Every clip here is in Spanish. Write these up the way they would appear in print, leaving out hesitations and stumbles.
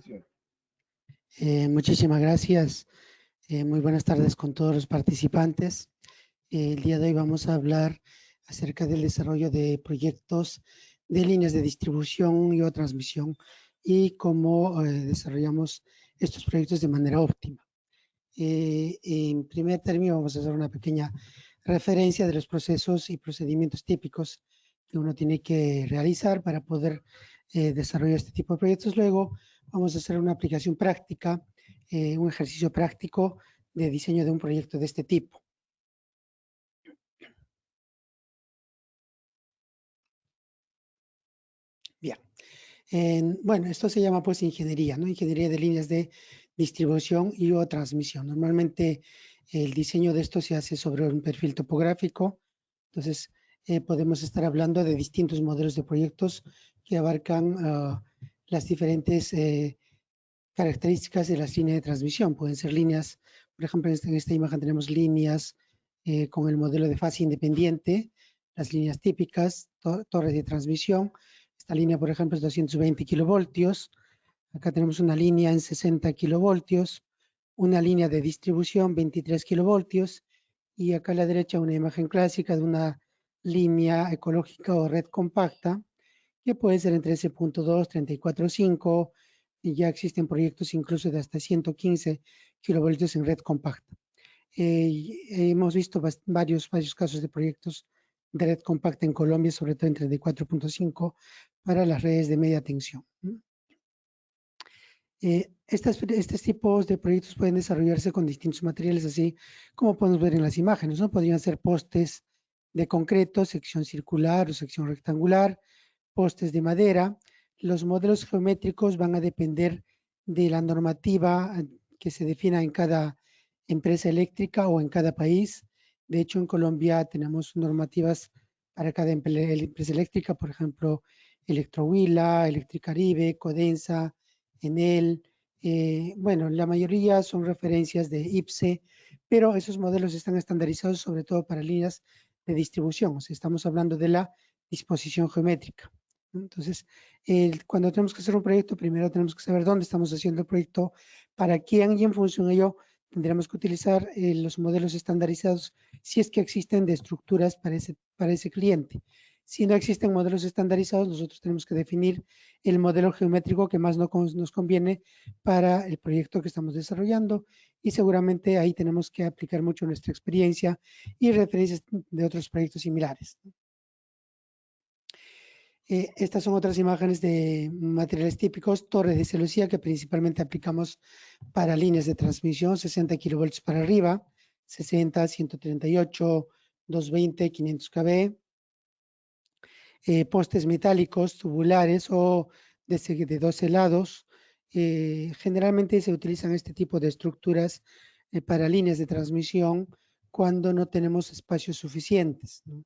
información. Muchísimas gracias. Muy buenas tardes con todos los participantes. El día de hoy vamos a hablar acerca del desarrollo de proyectos de líneas de distribución y o transmisión y cómo desarrollamos estos proyectos de manera óptima. En primer término vamos a hacer una pequeña referencia de los procesos y procedimientos típicos que uno tiene que realizar para poder desarrollar este tipo de proyectos. Luego vamos a hacer una aplicación práctica, un ejercicio práctico de diseño de un proyecto de este tipo. Bien, bueno, esto se llama pues ingeniería, ¿no? Ingeniería de líneas de distribución y o transmisión. Normalmente el diseño de esto se hace sobre un perfil topográfico, entonces podemos estar hablando de distintos modelos de proyectos que abarcan las diferentes características de las líneas de transmisión. Pueden ser líneas, por ejemplo, en esta imagen tenemos líneas con el modelo de fase independiente, las líneas típicas, torres de transmisión. Esta línea, por ejemplo, es 220 kilovoltios. Acá tenemos una línea en 60 kilovoltios, una línea de distribución 23 kilovoltios y acá a la derecha una imagen clásica de una línea ecológica o red compacta que puede ser en 13.2, 34.5 y ya existen proyectos incluso de hasta 115 kilovoltios en red compacta. Hemos visto varios casos de proyectos de red compacta en Colombia, sobre todo en 34.5 para las redes de media tensión. Estos tipos de proyectos pueden desarrollarse con distintos materiales, así como podemos ver en las imágenes, ¿no? Podrían ser postes de concreto, sección circular o sección rectangular, postes de madera. Los modelos geométricos van a depender de la normativa que se defina en cada empresa eléctrica o en cada país. De hecho, en Colombia tenemos normativas para cada empresa eléctrica, por ejemplo, Electrohuila, Electricaribe, Codensa, Enel. Bueno, la mayoría son referencias de IPCE, pero esos modelos están estandarizados sobre todo para líneas de distribución. O sea, estamos hablando de la disposición geométrica. Entonces, cuando tenemos que hacer un proyecto, primero tenemos que saber dónde estamos haciendo el proyecto, para quién, y en función de ello tendremos que utilizar los modelos estandarizados si es que existen de estructuras para ese cliente. Si no existen modelos estandarizados, nosotros tenemos que definir el modelo geométrico que más nos conviene para el proyecto que estamos desarrollando y seguramente ahí tenemos que aplicar mucho nuestra experiencia y referencias de otros proyectos similares. Estas son otras imágenes de materiales típicos, torres de celosía que principalmente aplicamos para líneas de transmisión, 60 kilovoltios para arriba, 60, 138, 220, 500 kV, postes metálicos, tubulares o de 12 lados. Generalmente se utilizan este tipo de estructuras para líneas de transmisión cuando no tenemos espacios suficientes, ¿no?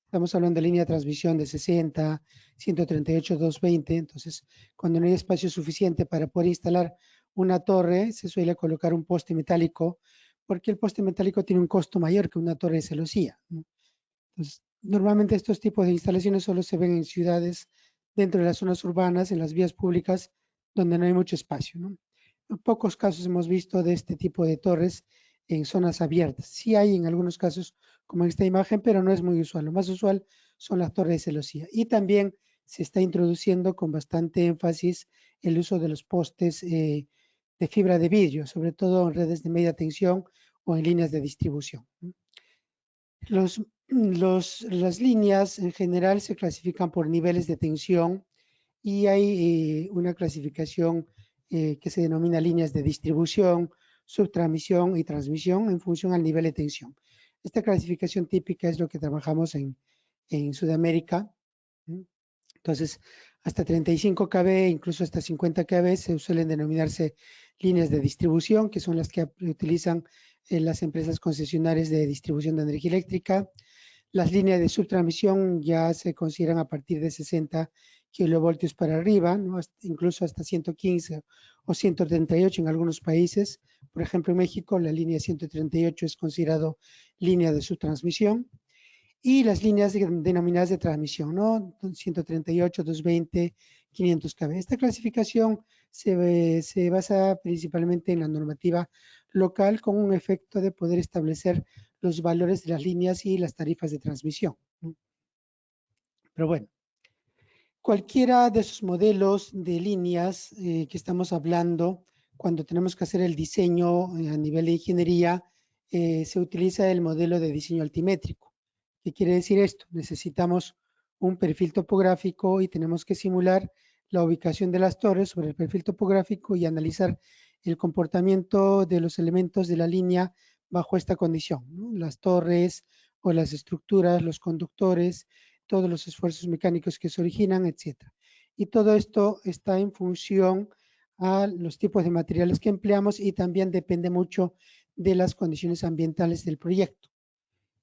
Estamos hablando de línea de transmisión de 60, 138, 220. Entonces, cuando no hay espacio suficiente para poder instalar una torre, se suele colocar un poste metálico, porque el poste metálico tiene un costo mayor que una torre de celosía, ¿no? Entonces, normalmente estos tipos de instalaciones solo se ven en ciudades, dentro de las zonas urbanas, en las vías públicas, donde no hay mucho espacio, ¿no? En pocos casos hemos visto de este tipo de torres en zonas abiertas. Sí hay en algunos casos, como en esta imagen, pero no es muy usual. Lo más usual son las torres de celosía. Y también se está introduciendo con bastante énfasis el uso de los postes de fibra de vidrio, sobre todo en redes de media tensión o en líneas de distribución. Las líneas en general se clasifican por niveles de tensión y hay una clasificación que se denomina líneas de distribución, subtransmisión y transmisión en función al nivel de tensión. Esta clasificación típica es lo que trabajamos en Sudamérica. Entonces, hasta 35 kV, incluso hasta 50 kV, se suelen denominarse líneas de distribución, que son las que utilizan las empresas concesionarias de distribución de energía eléctrica. Las líneas de subtransmisión ya se consideran a partir de 60 kilovoltios para arriba, ¿no? Incluso hasta 115 o 138 en algunos países. Por ejemplo, en México la línea 138 es considerado línea de subtransmisión. Y las líneas denominadas de transmisión, ¿no? 138, 220, 500 kV. Esta clasificación se basa principalmente en la normativa local con un efecto de poder establecer los valores de las líneas y las tarifas de transmisión, ¿no? Pero bueno, cualquiera de esos modelos de líneas que estamos hablando, cuando tenemos que hacer el diseño a nivel de ingeniería, se utiliza el modelo de diseño altimétrico. ¿Qué quiere decir esto? Necesitamos un perfil topográfico y tenemos que simular la ubicación de las torres sobre el perfil topográfico y analizar el comportamiento de los elementos de la línea bajo esta condición, ¿no? Las torres o las estructuras, los conductores, todos los esfuerzos mecánicos que se originan, etcétera. Y todo esto está en función a los tipos de materiales que empleamos y también depende mucho de las condiciones ambientales del proyecto.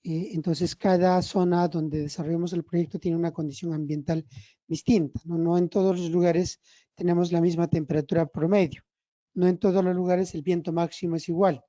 Entonces, cada zona donde desarrollamos el proyecto tiene una condición ambiental distinta, ¿no? No en todos los lugares tenemos la misma temperatura promedio. No en todos los lugares el viento máximo es igual,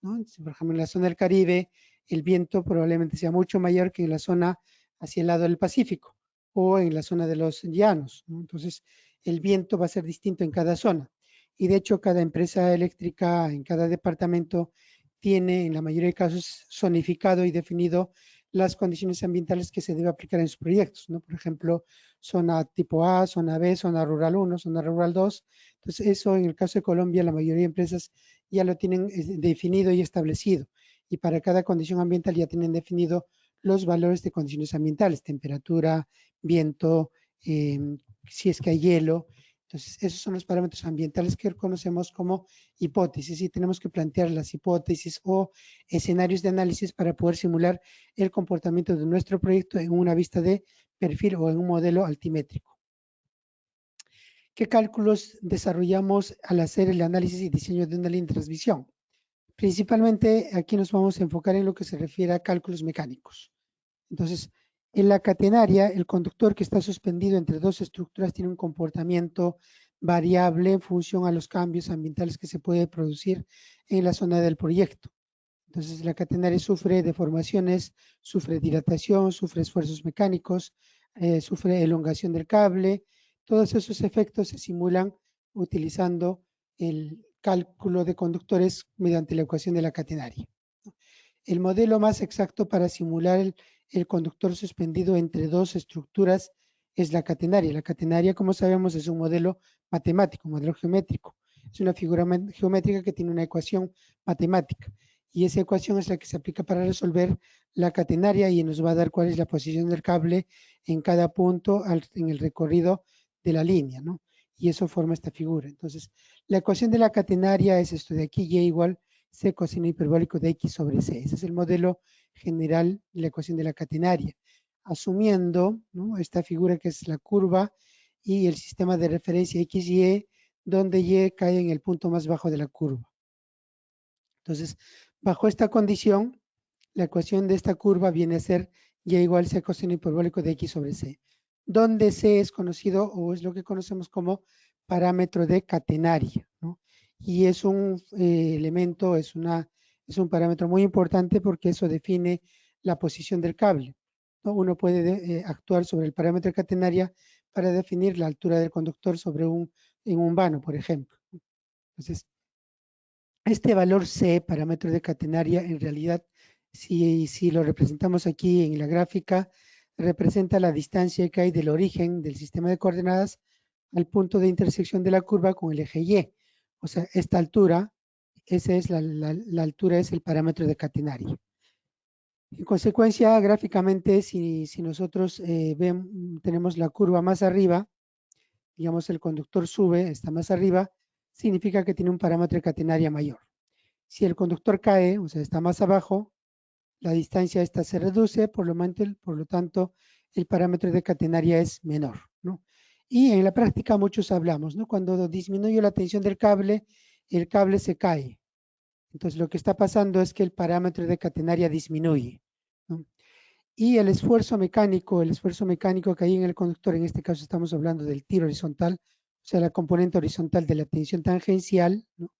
¿no? Por ejemplo, en la zona del Caribe, el viento probablemente sea mucho mayor que en la zona hacia el lado del Pacífico o en la zona de los llanos, ¿no? Entonces, el viento va a ser distinto en cada zona. Y de hecho, cada empresa eléctrica en cada departamento tiene, en la mayoría de casos, zonificado y definido las condiciones ambientales que se debe aplicar en sus proyectos, ¿no? Por ejemplo, zona tipo A, zona B, zona rural 1, zona rural 2. Entonces, eso en el caso de Colombia, la mayoría de empresas ya lo tienen definido y establecido. Y para cada condición ambiental ya tienen definido los valores de condiciones ambientales, temperatura, viento, si es que hay hielo. Entonces, esos son los parámetros ambientales que conocemos como hipótesis y tenemos que plantear las hipótesis o escenarios de análisis para poder simular el comportamiento de nuestro proyecto en una vista de perfil o en un modelo altimétrico. ¿Qué cálculos desarrollamos al hacer el análisis y diseño de una línea de transmisión? Principalmente aquí nos vamos a enfocar en lo que se refiere a cálculos mecánicos. Entonces, en la catenaria, el conductor que está suspendido entre dos estructuras tiene un comportamiento variable en función a los cambios ambientales que se puede producir en la zona del proyecto. Entonces, la catenaria sufre deformaciones, sufre dilatación, sufre esfuerzos mecánicos, sufre elongación del cable. Todos esos efectos se simulan utilizando el cálculo de conductores mediante la ecuación de la catenaria. El modelo más exacto para simular el conductor suspendido entre dos estructuras es la catenaria. La catenaria, como sabemos, es un modelo matemático, un modelo geométrico. Es una figura geométrica que tiene una ecuación matemática. Y esa ecuación es la que se aplica para resolver la catenaria y nos va a dar cuál es la posición del cable en cada punto en el recorrido de la línea, ¿no? Y eso forma esta figura. Entonces, la ecuación de la catenaria es esto de aquí, y igual C coseno hiperbólico de X sobre C. Ese es el modelo general de la ecuación de la catenaria. Asumiendo, ¿no?, esta figura que es la curva y el sistema de referencia XY, donde Y cae en el punto más bajo de la curva. Entonces, bajo esta condición, la ecuación de esta curva viene a ser Y igual C coseno hiperbólico de X sobre C, donde C es conocido o es lo que conocemos como parámetro de catenaria, ¿no? Y es un elemento, es un parámetro muy importante porque eso define la posición del cable, ¿no? Uno puede actuar sobre el parámetro de catenaria para definir la altura del conductor en un vano, por ejemplo. Entonces, este valor C, parámetro de catenaria, en realidad, si lo representamos aquí en la gráfica, representa la distancia que hay del origen del sistema de coordenadas al punto de intersección de la curva con el eje Y. O sea, esta altura, esa es la altura, es el parámetro de catenaria. En consecuencia, gráficamente, si nosotros tenemos la curva más arriba, digamos el conductor sube, está más arriba, significa que tiene un parámetro de catenaria mayor. Si el conductor cae, o sea, está más abajo, la distancia esta se reduce, por lo tanto, el parámetro de catenaria es menor, ¿no? Y en la práctica muchos hablamos, ¿no? Cuando disminuye la tensión del cable, el cable se cae. Entonces, lo que está pasando es que el parámetro de catenaria disminuye, ¿no? Y el esfuerzo mecánico que hay en el conductor, en este caso estamos hablando del tiro horizontal, o sea, la componente horizontal de la tensión tangencial, ¿no?,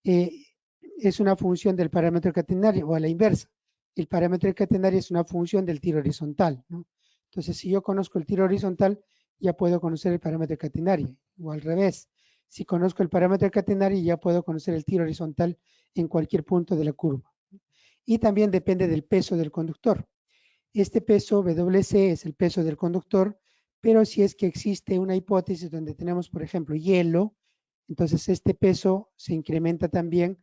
es una función del parámetro catenario o a la inversa. El parámetro catenario es una función del tiro horizontal, ¿no? Entonces, si yo conozco el tiro horizontal, ya puedo conocer el parámetro catenario, o al revés. Si conozco el parámetro de catenaria, ya puedo conocer el tiro horizontal en cualquier punto de la curva. Y también depende del peso del conductor. Este peso WC es el peso del conductor, pero si es que existe una hipótesis donde tenemos, por ejemplo, hielo, entonces este peso se incrementa también,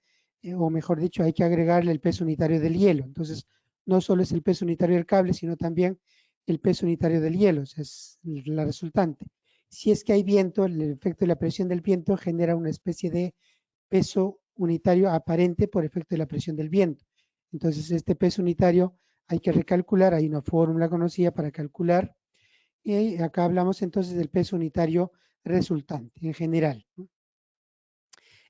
o mejor dicho, hay que agregarle el peso unitario del hielo. Entonces, no solo es el peso unitario del cable, sino también el peso unitario del hielo, o sea, es la resultante. Si es que hay viento, el efecto de la presión del viento genera una especie de peso unitario aparente por efecto de la presión del viento. Entonces, este peso unitario hay que recalcular, hay una fórmula conocida para calcular, y acá hablamos entonces del peso unitario resultante en general, ¿no?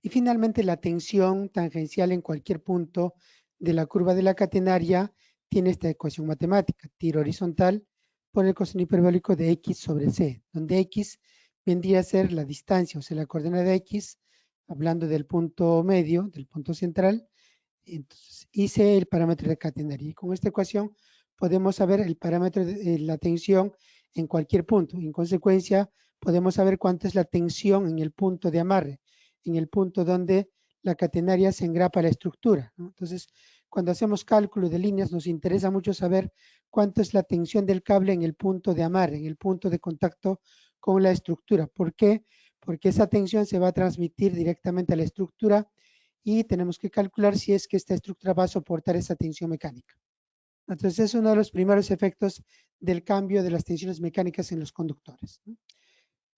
Y finalmente la tensión tangencial en cualquier punto de la curva de la catenaria tiene esta ecuación matemática, tiro horizontal por el coseno hiperbólico de x sobre c, donde x vendría a ser la distancia, o sea, la coordenada x, hablando del punto medio, del punto central. Entonces, hice el parámetro de catenaria y con esta ecuación podemos saber el parámetro de la tensión en cualquier punto. En consecuencia, podemos saber cuánto es la tensión en el punto de amarre, en el punto donde la catenaria se engrapa a la estructura, ¿no? Entonces, cuando hacemos cálculo de líneas, nos interesa mucho saber cuánto es la tensión del cable en el punto de amarre, en el punto de contacto con la estructura. ¿Por qué? Porque esa tensión se va a transmitir directamente a la estructura y tenemos que calcular si es que esta estructura va a soportar esa tensión mecánica. Entonces es uno de los primeros efectos del cambio de las tensiones mecánicas en los conductores, ¿no?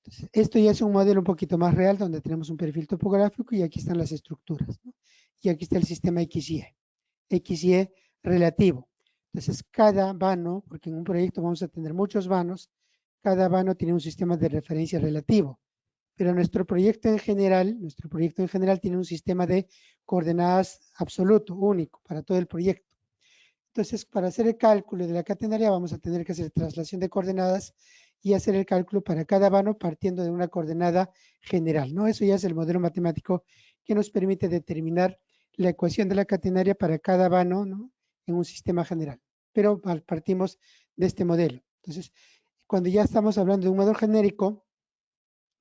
Entonces, esto ya es un modelo un poquito más real donde tenemos un perfil topográfico y aquí están las estructuras, ¿no? Y aquí está el sistema XY relativo. Entonces cada vano, porque en un proyecto vamos a tener muchos vanos, cada vano tiene un sistema de referencia relativo. Pero nuestro proyecto en general tiene un sistema de coordenadas absoluto, único, para todo el proyecto. Entonces, para hacer el cálculo de la catenaria vamos a tener que hacer traslación de coordenadas y hacer el cálculo para cada vano partiendo de una coordenada general, ¿no? Eso ya es el modelo matemático que nos permite determinar la ecuación de la catenaria para cada vano, ¿no?, en un sistema general. Pero partimos de este modelo. Entonces, cuando ya estamos hablando de un modelo genérico,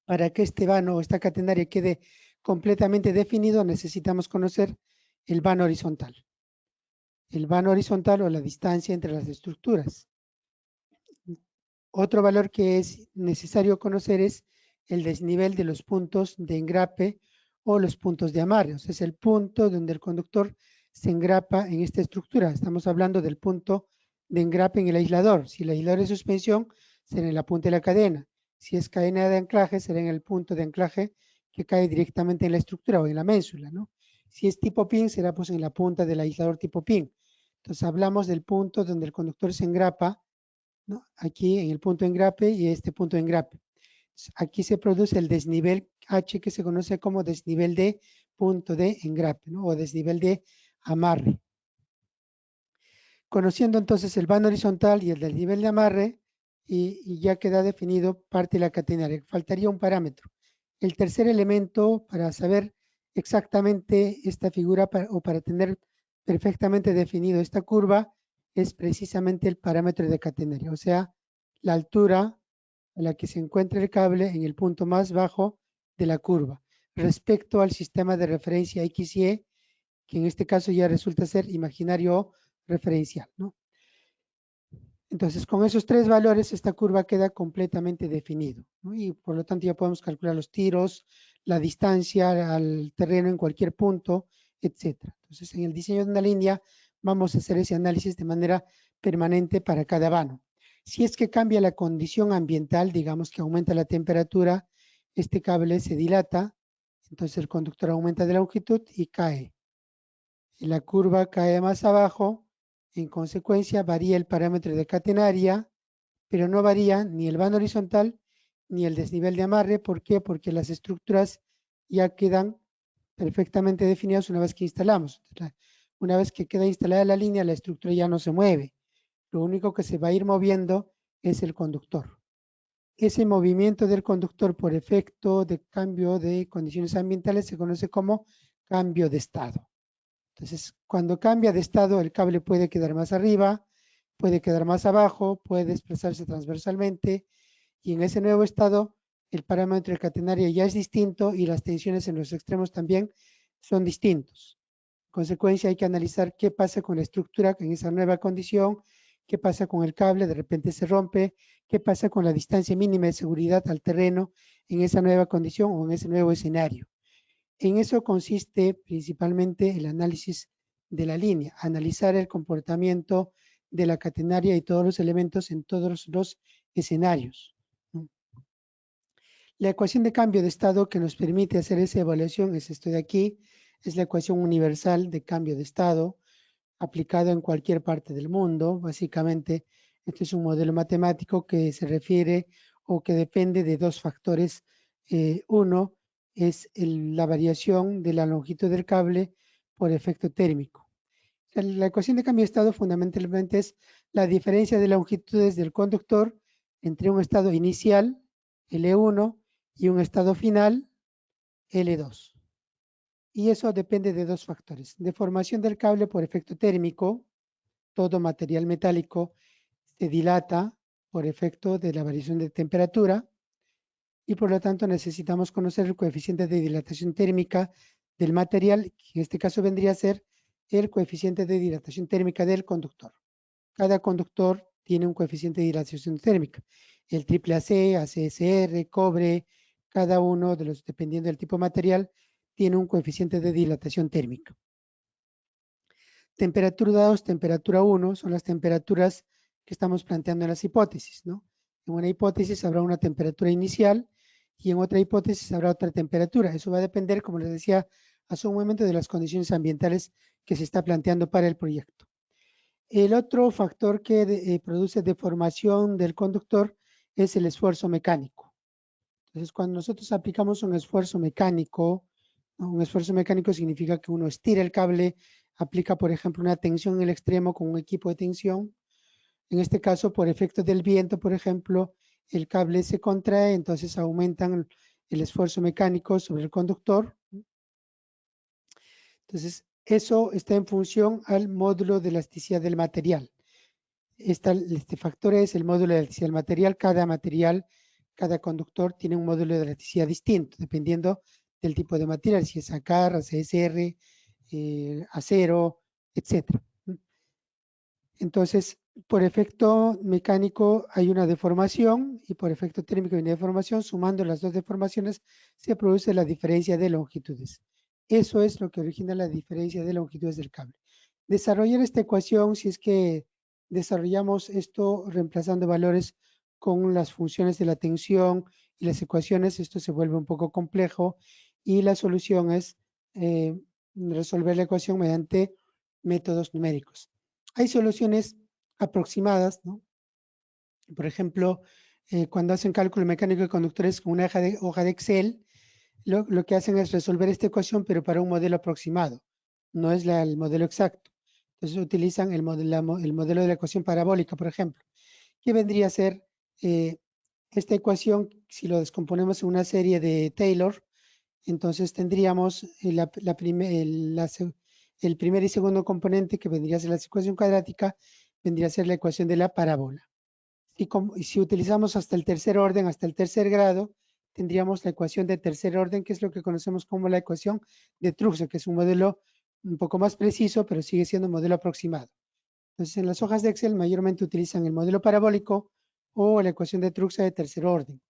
para que este vano o esta catenaria quede completamente definido, necesitamos conocer el vano horizontal. El vano horizontal o la distancia entre las estructuras. Otro valor que es necesario conocer es el desnivel de los puntos de engrape o los puntos de amarre. O sea, es el punto donde el conductor se engrapa en esta estructura. Estamos hablando del punto de engrape en el aislador. Si el aislador es suspensión, será en la punta de la cadena. Si es cadena de anclaje, será en el punto de anclaje que cae directamente en la estructura o en la ménsula, ¿no? Si es tipo pin, será pues en la punta del aislador tipo pin. Entonces hablamos del punto donde el conductor se engrapa, ¿no?, aquí en el punto de engrape y este punto de engrape. Aquí se produce el desnivel H, que se conoce como desnivel de punto de engrape, ¿no?, o desnivel de amarre. Conociendo entonces el vano horizontal y el desnivel de amarre, y ya queda definido parte de la catenaria. Faltaría un parámetro. El tercer elemento para saber exactamente esta figura o para tener perfectamente definido esta curva es precisamente el parámetro de catenaria, o sea, la altura a la que se encuentra el cable en el punto más bajo de la curva respecto al sistema de referencia XY, que en este caso ya resulta ser imaginario o referencial, ¿no? Entonces, con esos tres valores, esta curva queda completamente definido, ¿no? Y por lo tanto ya podemos calcular los tiros, la distancia al terreno en cualquier punto, etc. Entonces, en el diseño de una línea vamos a hacer ese análisis de manera permanente para cada vano. Si es que cambia la condición ambiental, digamos que aumenta la temperatura, este cable se dilata, entonces el conductor aumenta de longitud y cae. Y la curva cae más abajo. En consecuencia, varía el parámetro de catenaria, pero no varía ni el vano horizontal ni el desnivel de amarre. ¿Por qué? Porque las estructuras ya quedan perfectamente definidas una vez que instalamos. Una vez que queda instalada la línea, la estructura ya no se mueve. Lo único que se va a ir moviendo es el conductor. Ese movimiento del conductor por efecto de cambio de condiciones ambientales se conoce como cambio de estado. Entonces, cuando cambia de estado, el cable puede quedar más arriba, puede quedar más abajo, puede desplazarse transversalmente y en ese nuevo estado el parámetro de catenaria ya es distinto y las tensiones en los extremos también son distintos. En consecuencia, hay que analizar qué pasa con la estructura en esa nueva condición, qué pasa con el cable, de repente se rompe, qué pasa con la distancia mínima de seguridad al terreno en esa nueva condición o en ese nuevo escenario. En eso consiste principalmente el análisis de la línea, analizar el comportamiento de la catenaria y todos los elementos en todos los escenarios. La ecuación de cambio de estado que nos permite hacer esa evaluación es esto de aquí, es la ecuación universal de cambio de estado aplicado en cualquier parte del mundo. Básicamente, este es un modelo matemático que se refiere o que depende de dos factores. Uno es la variación de la longitud del cable por efecto térmico. La ecuación de cambio de estado fundamentalmente es la diferencia de longitudes del conductor entre un estado inicial, L1, y un estado final, L2. Y eso depende de dos factores. Deformación del cable por efecto térmico. Todo material metálico se dilata por efecto de la variación de temperatura y por lo tanto necesitamos conocer el coeficiente de dilatación térmica del material, que en este caso vendría a ser el coeficiente de dilatación térmica del conductor. Cada conductor tiene un coeficiente de dilatación térmica. El AAAC, ACSR, cobre, cada uno de los, dependiendo del tipo de material, tiene un coeficiente de dilatación térmica. Temperatura 2, temperatura 1 son las temperaturas que estamos planteando en las hipótesis, ¿no? En una hipótesis habrá una temperatura inicial y en otra hipótesis habrá otra temperatura. Eso va a depender, como les decía hace un momento, de las condiciones ambientales que se está planteando para el proyecto. El otro factor que produce deformación del conductor es el esfuerzo mecánico. Entonces, cuando nosotros aplicamos un esfuerzo mecánico, ¿no? Un esfuerzo mecánico significa que uno estira el cable, aplica, por ejemplo, una tensión en el extremo con un equipo de tensión. En este caso, por efecto del viento, por ejemplo, el cable se contrae, entonces aumentan el esfuerzo mecánico sobre el conductor. Entonces, eso está en función al módulo de elasticidad del material. Este factor es el módulo de elasticidad del material. Cada conductor tiene un módulo de elasticidad distinto, dependiendo del tipo de material, si es ACAR, ACSR, acero, etc. Entonces, por efecto mecánico hay una deformación y por efecto térmico hay una deformación. Sumando las dos deformaciones se produce la diferencia de longitudes. Eso es lo que origina la diferencia de longitudes del cable. Desarrollar esta ecuación, si es que desarrollamos esto reemplazando valores con las funciones de la tensión y las ecuaciones, esto se vuelve un poco complejo y la solución es resolver la ecuación mediante métodos numéricos. Hay soluciones aproximadas, ¿no? Por ejemplo, cuando hacen cálculo mecánico de conductores con una hoja de Excel, lo que hacen es resolver esta ecuación, pero para un modelo aproximado, no es el modelo exacto. Entonces utilizan el modelo de la ecuación parabólica, por ejemplo, que vendría a ser esta ecuación, si lo descomponemos en una serie de Taylor, entonces tendríamos el primer y segundo componente, que vendría a ser la ecuación cuadrática, vendría a ser la ecuación de la parábola. Y si utilizamos hasta el tercer orden, hasta el tercer grado, tendríamos la ecuación de tercer orden, que es lo que conocemos como la ecuación de Truxell, que es un modelo un poco más preciso, pero sigue siendo un modelo aproximado. Entonces, en las hojas de Excel mayormente utilizan el modelo parabólico o la ecuación de Truxell de tercer orden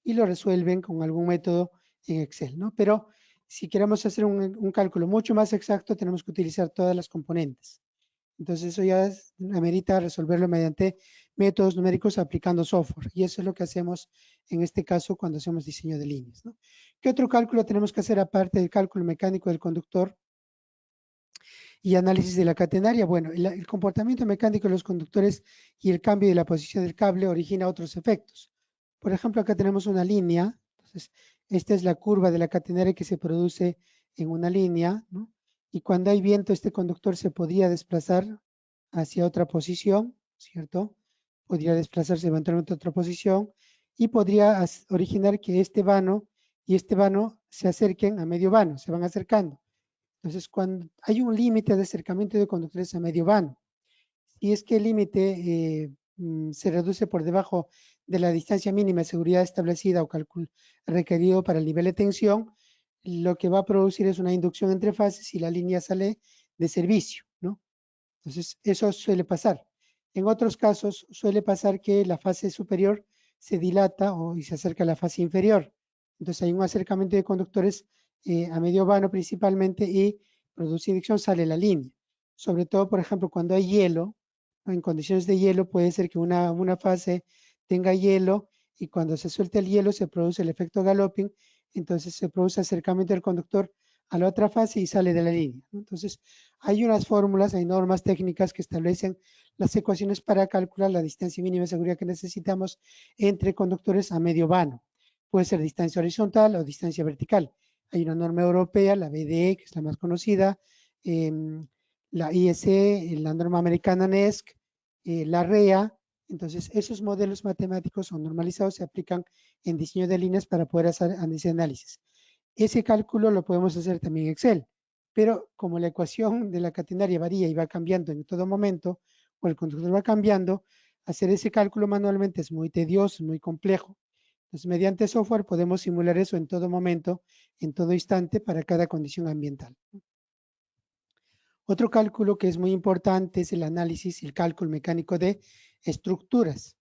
y lo resuelven con algún método en Excel, ¿no? Pero si queremos hacer un cálculo mucho más exacto, tenemos que utilizar todas las componentes. Entonces, eso ya amerita resolverlo mediante métodos numéricos aplicando software. Y eso es lo que hacemos en este caso cuando hacemos diseño de líneas, ¿no? ¿Qué otro cálculo tenemos que hacer aparte del cálculo mecánico del conductor y análisis de la catenaria? Bueno, el comportamiento mecánico de los conductores y el cambio de la posición del cable origina otros efectos. Por ejemplo, acá tenemos una línea. Entonces, esta es la curva de la catenaria que se produce en una línea, ¿no? Y cuando hay viento, este conductor se podría desplazar hacia otra posición, ¿cierto? Podría desplazarse eventualmente a otra posición y podría originar que este vano y este vano se acerquen a medio vano, se van acercando. Entonces, cuando hay un límite de acercamiento de conductores a medio vano, y es que el límite se reduce por debajo de la distancia mínima de seguridad establecida o cálculo requerido para el nivel de tensión, lo que va a producir es una inducción entre fases y la línea sale de servicio, ¿no? Entonces, eso suele pasar. En otros casos, suele pasar que la fase superior se dilata y se acerca a la fase inferior. Entonces, hay un acercamiento de conductores a medio vano principalmente y produce inducción, sale la línea. Sobre todo, por ejemplo, cuando hay hielo, en condiciones de hielo puede ser que una fase tenga hielo y cuando se suelta el hielo se produce el efecto galloping, entonces se produce acercamiento del conductor a la otra fase y sale de la línea, ¿no? Entonces, hay unas fórmulas, hay normas técnicas que establecen las ecuaciones para calcular la distancia mínima de seguridad que necesitamos entre conductores a medio vano. Puede ser distancia horizontal o distancia vertical. Hay una norma europea, la BDE, que es la más conocida, la IEC, la norma americana NESC, la REA. Entonces, esos modelos matemáticos o normalizados se aplican en diseño de líneas para poder hacer ese análisis. Ese cálculo lo podemos hacer también en Excel, pero como la ecuación de la catenaria varía y va cambiando en todo momento, o el conductor va cambiando, hacer ese cálculo manualmente es muy tedioso, muy complejo. Entonces, mediante software podemos simular eso en todo momento, en todo instante, para cada condición ambiental. Otro cálculo que es muy importante es el análisis y el cálculo mecánico de estructuras.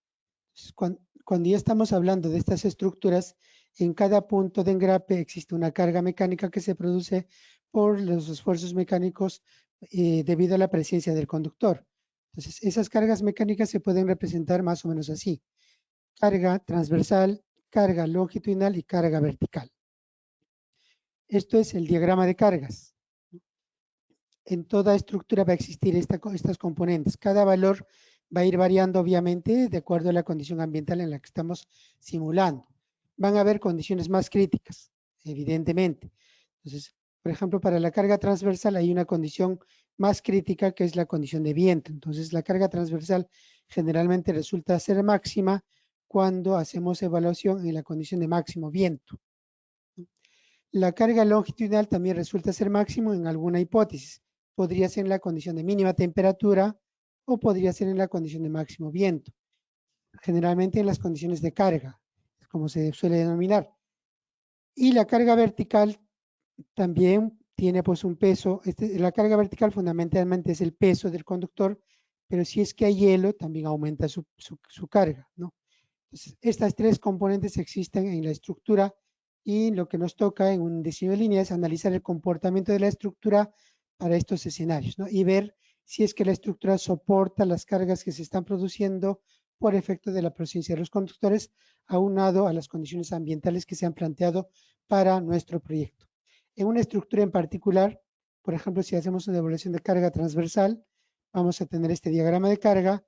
Cuando ya estamos hablando de estas estructuras, en cada punto de engrape existe una carga mecánica que se produce por los esfuerzos mecánicos debido a la presencia del conductor. Entonces, esas cargas mecánicas se pueden representar más o menos así: carga transversal, carga longitudinal y carga vertical. Esto es el diagrama de cargas. En toda estructura va a existir estas componentes. Cada valor va a ir variando, obviamente, de acuerdo a la condición ambiental en la que estamos simulando. Van a haber condiciones más críticas, evidentemente. Entonces, por ejemplo, para la carga transversal hay una condición más crítica que es la condición de viento. Entonces, la carga transversal generalmente resulta ser máxima cuando hacemos evaluación en la condición de máximo viento. La carga longitudinal también resulta ser máximo en alguna hipótesis. Podría ser en la condición de mínima temperatura o podría ser en la condición de máximo viento. Generalmente en las condiciones de carga, como se suele denominar. Y la carga vertical también tiene pues un peso. La carga vertical fundamentalmente es el peso del conductor, pero si es que hay hielo también aumenta su carga, ¿no? Entonces, estas tres componentes existen en la estructura y lo que nos toca en un diseño de línea es analizar el comportamiento de la estructura para estos escenarios, ¿no? Y ver si es que la estructura soporta las cargas que se están produciendo por efecto de la presencia de los conductores, aunado a las condiciones ambientales que se han planteado para nuestro proyecto. En una estructura en particular, por ejemplo, si hacemos una evaluación de carga transversal, vamos a tener este diagrama de carga.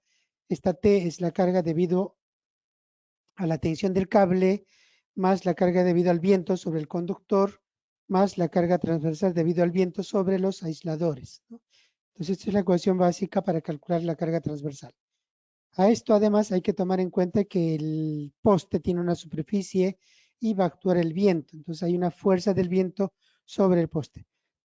Esta T es la carga debido a la tensión del cable, más la carga debido al viento sobre el conductor, más la carga transversal debido al viento sobre los aisladores, ¿no? Entonces, esta es la ecuación básica para calcular la carga transversal. A esto, además, hay que tomar en cuenta que el poste tiene una superficie y va a actuar el viento. Entonces, hay una fuerza del viento sobre el poste.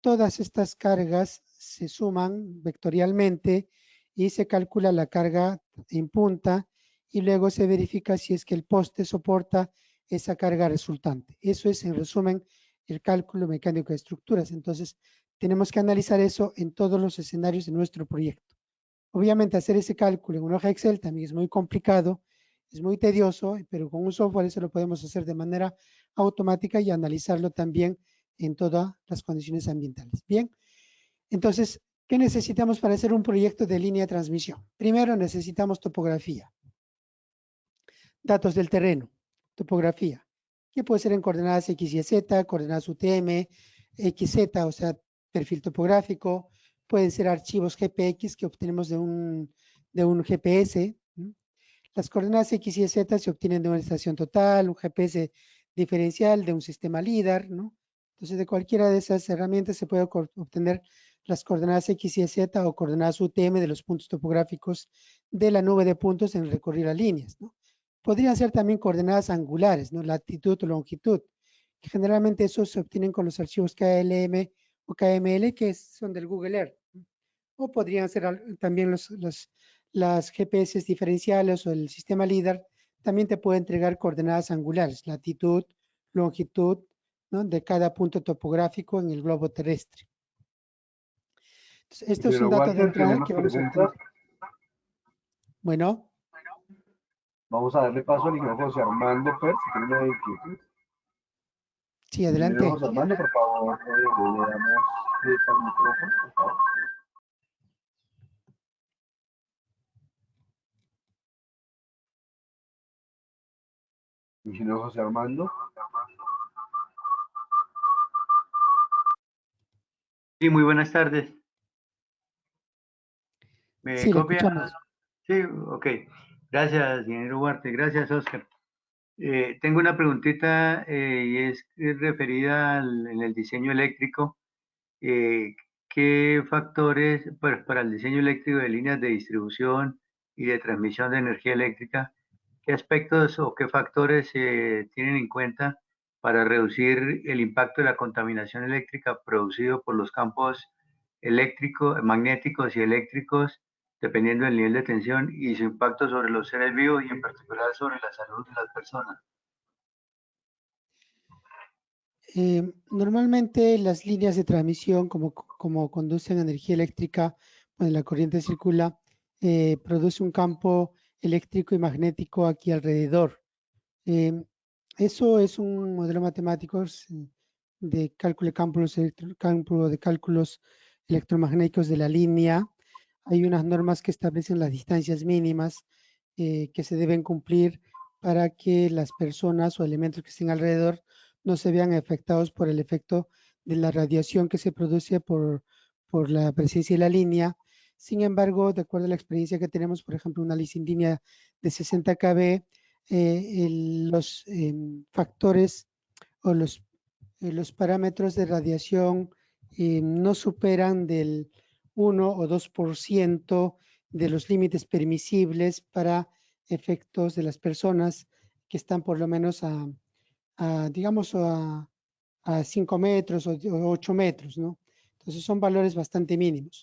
Todas estas cargas se suman vectorialmente y se calcula la carga en punta y luego se verifica si es que el poste soporta esa carga resultante. Eso es, en resumen, el cálculo mecánico de estructuras. Entonces, tenemos que analizar eso en todos los escenarios de nuestro proyecto. Obviamente, hacer ese cálculo en una hoja Excel también es muy complicado, es muy tedioso, pero con un software eso lo podemos hacer de manera automática y analizarlo también en todas las condiciones ambientales. Bien, entonces, ¿qué necesitamos para hacer un proyecto de línea de transmisión? Primero necesitamos topografía, datos del terreno, topografía, que puede ser en coordenadas X y Z, coordenadas UTM, XZ, o sea, perfil topográfico, pueden ser archivos GPX que obtenemos de un GPS. Las coordenadas X y Z se obtienen de una estación total, un GPS diferencial, de un sistema LIDAR, ¿no? Entonces, de cualquiera de esas herramientas se puede obtener las coordenadas X y Z o coordenadas UTM de los puntos topográficos de la nube de puntos en el recorrido las líneas, ¿no? Podrían ser también coordenadas angulares, ¿no? Latitud o longitud, que generalmente esos se obtienen con los archivos KLM o KML, que son del Google Earth, ¿no? O podrían ser también las GPS diferenciales o el sistema LIDAR también te puede entregar coordenadas angulares, latitud, longitud, ¿no?, de cada punto topográfico en el globo terrestre. Entonces, esto es un Ingeniero dato de Walter, entrada tenemos que vamos a preguntas. obtener. Bueno, Vamos a darle paso al ingeniero José Armando Pérez, si tiene una inquietud. sí, Ingeniero adelante. José Armando, por favor, le damos clic al micrófono, por favor. Ingeniero José Armando. Sí, muy buenas tardes. ¿Me Sí, le copia? escuchamos. Sí, ok. Gracias, ingeniero Huarte. Gracias, Oscar. Tengo una preguntita y es referida en el diseño eléctrico. ¿Qué factores, pues, para el diseño eléctrico de líneas de distribución y de transmisión de energía eléctrica, qué aspectos o qué factores se tienen en cuenta para reducir el impacto de la contaminación eléctrica producido por los campos eléctricos, magnéticos y eléctricos, dependiendo del nivel de tensión y su impacto sobre los seres vivos y en particular sobre la salud de las personas? Normalmente las líneas de transmisión, como conducen energía eléctrica, cuando la corriente circula, produce un campo eléctrico y magnético aquí alrededor. Eh, Eso es un modelo matemático de cálculo de campo de cálculos electromagnéticos de la línea. Hay unas normas que establecen las distancias mínimas que se deben cumplir para que las personas o elementos que estén alrededor no se vean afectados por el efecto de la radiación que se produce por la presencia de la línea. Sin embargo, de acuerdo a la experiencia que tenemos, por ejemplo, una línea de 60 kV, los factores o los parámetros de radiación no superan del 1 o 2% de los límites permisibles para efectos de las personas que están por lo menos digamos, a 5 metros o 8 metros, ¿no? Entonces son valores bastante mínimos.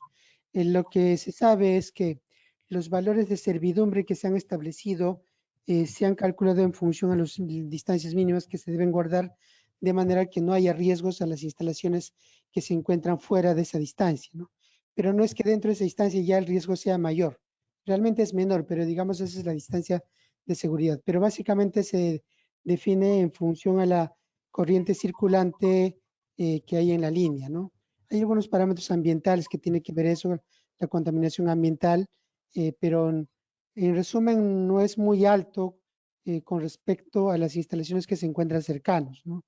Lo que se sabe es que los valores de servidumbre que se han establecido se han calculado en función a las distancias mínimas que se deben guardar, de manera que no haya riesgos a las instalaciones que se encuentran fuera de esa distancia, ¿no? Pero no es que dentro de esa distancia ya el riesgo sea mayor. Realmente es menor, pero digamos esa es la distancia de seguridad. Pero básicamente se define en función a la corriente circulante que hay en la línea, ¿no? Hay algunos parámetros ambientales que tienen que ver eso, la contaminación ambiental, pero en resumen no es muy alto con respecto a las instalaciones que se encuentran cercanos, ¿no?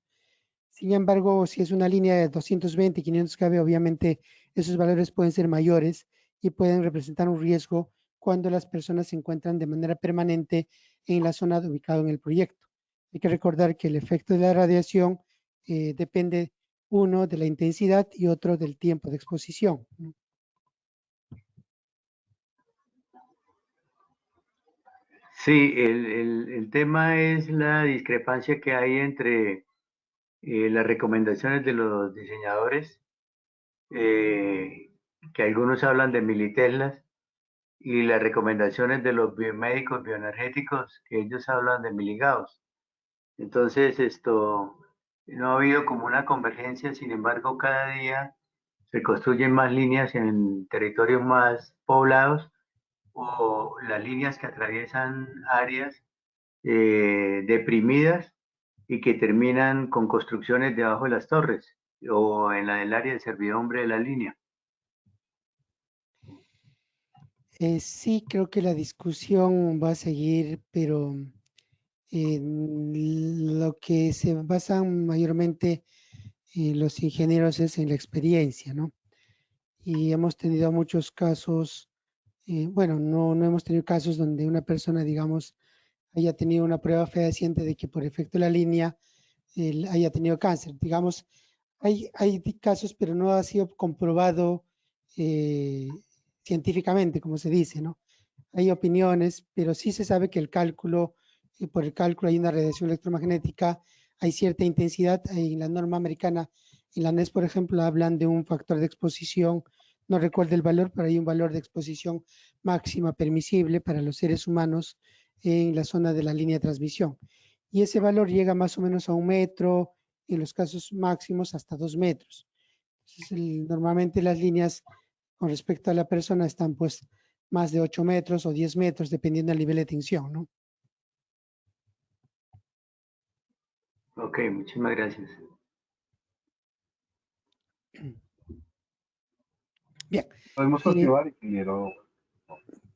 Sin embargo, si es una línea de 220, 500 kV, obviamente esos valores pueden ser mayores y pueden representar un riesgo cuando las personas se encuentran de manera permanente en la zona ubicada en el proyecto. Hay que recordar que el efecto de la radiación depende, uno, de la intensidad y otro del tiempo de exposición, ¿no? Sí, el tema es la discrepancia que hay entre las recomendaciones de los diseñadores, eh, que algunos hablan de militeslas, y las recomendaciones de los biomédicos bioenergéticos, que ellos hablan de miligaus. Entonces, no ha habido como una convergencia, sin embargo, cada día se construyen más líneas en territorios más poblados o las líneas que atraviesan áreas deprimidas y que terminan con construcciones debajo de las torres o en el área de servidumbre de la línea. Sí, creo que la discusión va a seguir, pero lo que se basan mayormente los ingenieros es en la experiencia, ¿no? Y hemos tenido muchos casos, bueno, no hemos tenido casos donde una persona, digamos, haya tenido una prueba fehaciente de que por efecto de la línea haya tenido cáncer. Digamos, hay casos, pero no ha sido comprobado eh, científicamente, como se dice, ¿no? Hay opiniones, pero sí se sabe que el cálculo, por el cálculo hay una radiación electromagnética, hay cierta intensidad. En la norma americana, en la NES, por ejemplo, hablan de un factor de exposición no recuerdo el valor, pero hay un valor de exposición máxima permisible para los seres humanos en la zona de la línea de transmisión. Y ese valor llega más o menos a 1 metro, en los casos máximos hasta 2 metros. Entonces, normalmente las líneas con respecto a la persona están pues más de 8 metros o 10 metros, dependiendo del nivel de tensión, ¿no? Ok, muchísimas gracias. Bien. Podemos continuar, ingeniero.